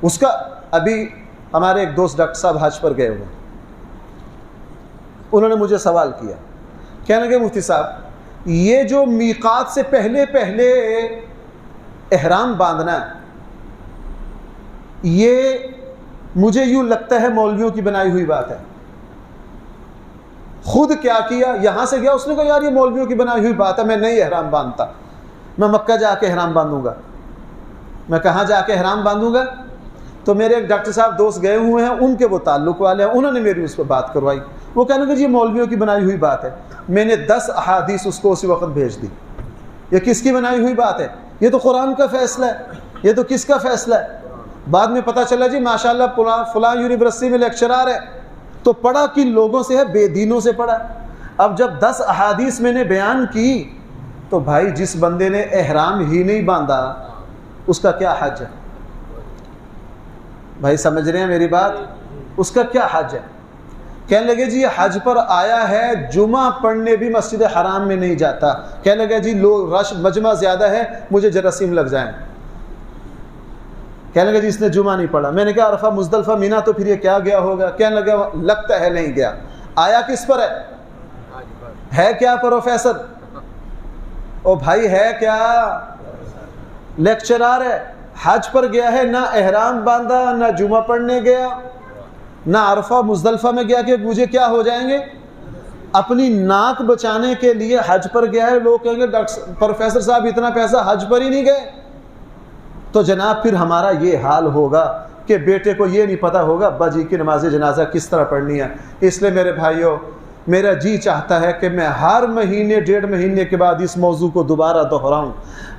اس کا ابھی ہمارے ایک دوست ڈاکٹر صاحب حج پر گئے ہوئے، انہوں نے مجھے سوال کیا، کہنے لگے مفتی صاحب یہ جو میقات سے پہلے احرام باندھنا ہے، یہ مجھے یوں لگتا ہے مولویوں کی بنائی ہوئی بات ہے. خود کیا کیا، یہاں سے گیا، اس نے کہا یار یہ مولویوں کی بنائی ہوئی بات ہے، میں نہیں احرام باندھتا، میں مکہ جا کے احرام باندھوں گا. میں کہاں جا کے احرام باندھوں گا؟ تو میرے ایک ڈاکٹر صاحب دوست گئے ہوئے ہیں، ان کے وہ تعلق والے ہیں، انہوں نے میری اس پہ بات کروائی. وہ کہنے لگے یہ مولویوں کی بنائی ہوئی بات ہے. میں نے 10 احادیث اس کو اسی وقت بھیج دی. یہ کس کی بنائی ہوئی بات ہے؟ یہ تو قرآن کا فیصلہ ہے. یہ تو کس کا فیصلہ ہے؟ بعد میں پتہ چلا جی ماشاءاللہ فلاں یونیورسٹی میں لیکچرار ہے. تو پڑھا کن لوگوں سے ہے؟ بے دینوں سے پڑھا. اب جب 10 احادیث میں نے بیان کی، تو بھائی جس بندے نے احرام ہی نہیں باندھا اس کا کیا حج ہے؟ بھائی سمجھ رہے ہیں میری بات؟ اس کا کیا حج ہے؟ کہنے لگے جی یہ حج پر آیا ہے، جمعہ پڑھنے بھی مسجد حرام میں نہیں جاتا، کہنے لگے جی لوگ رش مجمع زیادہ ہے، مجھے جراثیم لگ جائیں۔ کہنے لگے جی اس نے جمعہ نہیں پڑھا۔ میں نے کہا عرفہ مزدلفہ مینا تو پھر یہ کیا گیا ہوگا؟ کہنے لگا لگتا ہے نہیں گیا۔ آیا کس پر ہے کیا پروفیسر؟ او بھائی ہے کیا؟ لیکچرار ہے، حج پر گیا ہے، نہ احرام باندھا، نہ جمعہ پڑھنے گیا، نہ عرفہ مزدلفہ میں گیا کہ مجھے کیا ہو جائیں گے۔ اپنی ناک بچانے کے لیے حج پر گیا ہے، لوگ کہیں گے پروفیسر صاحب اتنا پیسہ حج پر ہی نہیں گئے۔ تو جناب پھر ہمارا یہ حال ہوگا کہ بیٹے کو یہ نہیں پتا ہوگا ابا جی کی نماز جنازہ کس طرح پڑھنی ہے۔ اس لیے میرے بھائیوں، میرا جی چاہتا ہے کہ میں ہر مہینے 1.5 مہینے کے بعد اس موضوع کو دوبارہ دہراؤں۔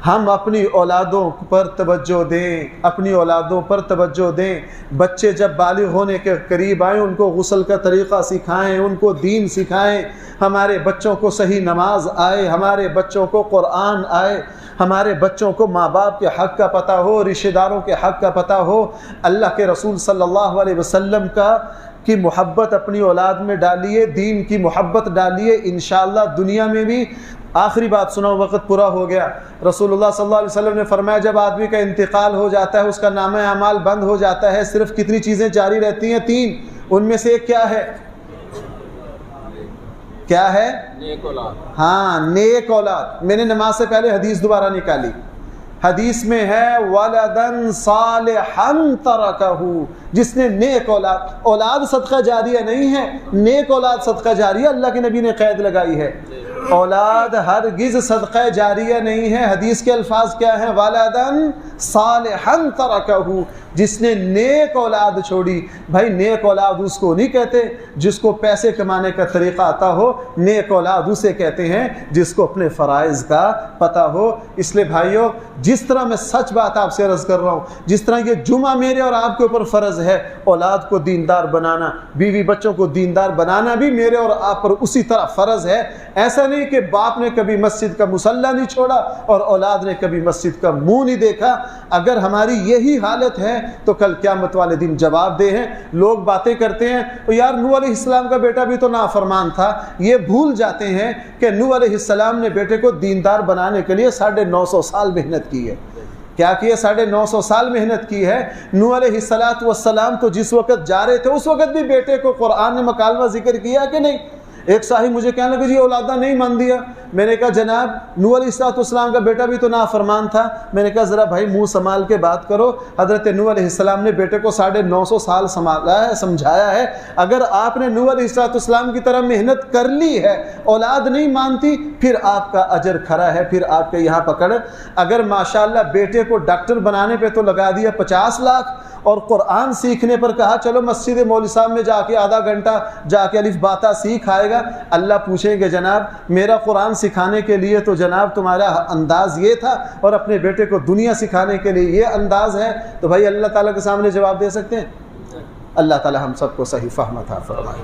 ہم اپنی اولادوں پر توجہ دیں، اپنی اولادوں پر توجہ دیں۔ بچے جب بالغ ہونے کے قریب آئیں ان کو غسل کا طریقہ سکھائیں، ان کو دین سکھائیں، ہمارے بچوں کو صحیح نماز آئے، ہمارے بچوں کو قرآن آئے، ہمارے بچوں کو ماں باپ کے حق کا پتہ ہو، رشتہ داروں کے حق کا پتہ ہو، اللہ کے رسول صلی اللہ علیہ وسلم کی محبت اپنی اولاد میں ڈالیے، دین کی محبت ڈالیے، انشاءاللہ دنیا میں بھی۔ آخری بات سنو، وقت پورا ہو گیا۔ رسول اللہ صلی اللہ علیہ وسلم نے فرمایا جب آدمی کا انتقال ہو جاتا ہے، اس کا نامہ اعمال بند ہو جاتا ہے، صرف کتنی چیزیں جاری رہتی ہیں؟ 3۔ ان میں سے ایک کیا ہے؟ کیا ہے؟ نیک اولاد۔ ہاں، نیک اولاد۔ میں نے نماز سے پہلے حدیث دوبارہ نکالی، حدیث میں ہے وَلَدًا صَالِحًا تَرَكَهُ، جس نے نیک اولاد صدقہ جاریہ نہیں ہے، نیک اولاد صدقہ جاریہ اللہ کے نبی نے قید لگائی ہے۔ اولاد ہرگز صدقہ جاریہ نہیں ہے۔ حدیث کے الفاظ کیا ہیں؟ وَلَدًا صَالِحًا تَرَكَهُ، جس نے نیک اولاد چھوڑی۔ بھائی نیک اولاد اس کو نہیں کہتے جس کو پیسے کمانے کا طریقہ آتا ہو، نیک اولاد اسے کہتے ہیں جس کو اپنے فرائض کا پتہ ہو۔ اس لیے بھائیو، جس طرح میں سچ بات آپ سے عرض کر رہا ہوں، جس طرح یہ جمعہ میرے اور آپ کے اوپر فرض ہے، اولاد کو دیندار بنانا، بیوی بچوں کو دیندار بنانا بھی میرے اور آپ پر اسی طرح فرض ہے۔ ایسا نہیں کہ باپ نے کبھی مسجد کا مصلی نہیں چھوڑا اور اولاد نے کبھی مسجد کا منہ نہیں دیکھا۔ اگر ہماری یہی حالت ہے تو کل قیامت والے دن جواب دہ ہیں۔ لوگ باتیں کرتے ہیں یار نوح علیہ السلام کا بیٹا بھی تو نافرمان تھا، یہ بھول جاتے ہیں کہ نوح علیہ السلام نے بیٹے کو دیندار بنانے کے لیے 950 سال محنت کی ہے۔ کیا کی ہے؟ 950 سال محنت کی ہے۔ نوح علیہ السلام تو جس وقت جا رہے تھے اس وقت بھی بیٹے کو قرآن نے مکالمہ ذکر کیا کہ نہیں؟ ایک صاحب مجھے کہنے لگے جی اولادہ نہیں مان دیا۔ میں نے کہا جناب نوح علیہ السلام کا بیٹا بھی تو نافرمان تھا۔ میں نے کہا ذرا بھائی منہ سنبھال کے بات کرو۔ حضرت نوح علیہ السلام نے بیٹے کو 950 سال سنبھالا ہے، سمجھایا ہے۔ اگر آپ نے نوح علیہ السلام کی طرح محنت کر لی ہے، اولاد نہیں مانتی، پھر آپ کا اجر کھرا ہے، پھر آپ کے یہاں پکڑ۔ اگر ماشاءاللہ بیٹے کو ڈاکٹر بنانے پہ تو لگا دیا 50 لاکھ اور قرآن سیکھنے پر کہا چلو مسجد مولوی صاحب میں جا کے آدھا گھنٹہ جا کے الف باتا سیکھ آئے گا، اللہ پوچھیں گے جناب میرا قرآن سکھانے کے لیے تو جناب تمہارا انداز یہ تھا اور اپنے بیٹے کو دنیا سکھانے کے لیے یہ انداز ہے، تو بھائی اللہ تعالیٰ کے سامنے جواب دے سکتے ہیں؟ اللہ تعالیٰ ہم سب کو صحیح فہم عطا فرمائے۔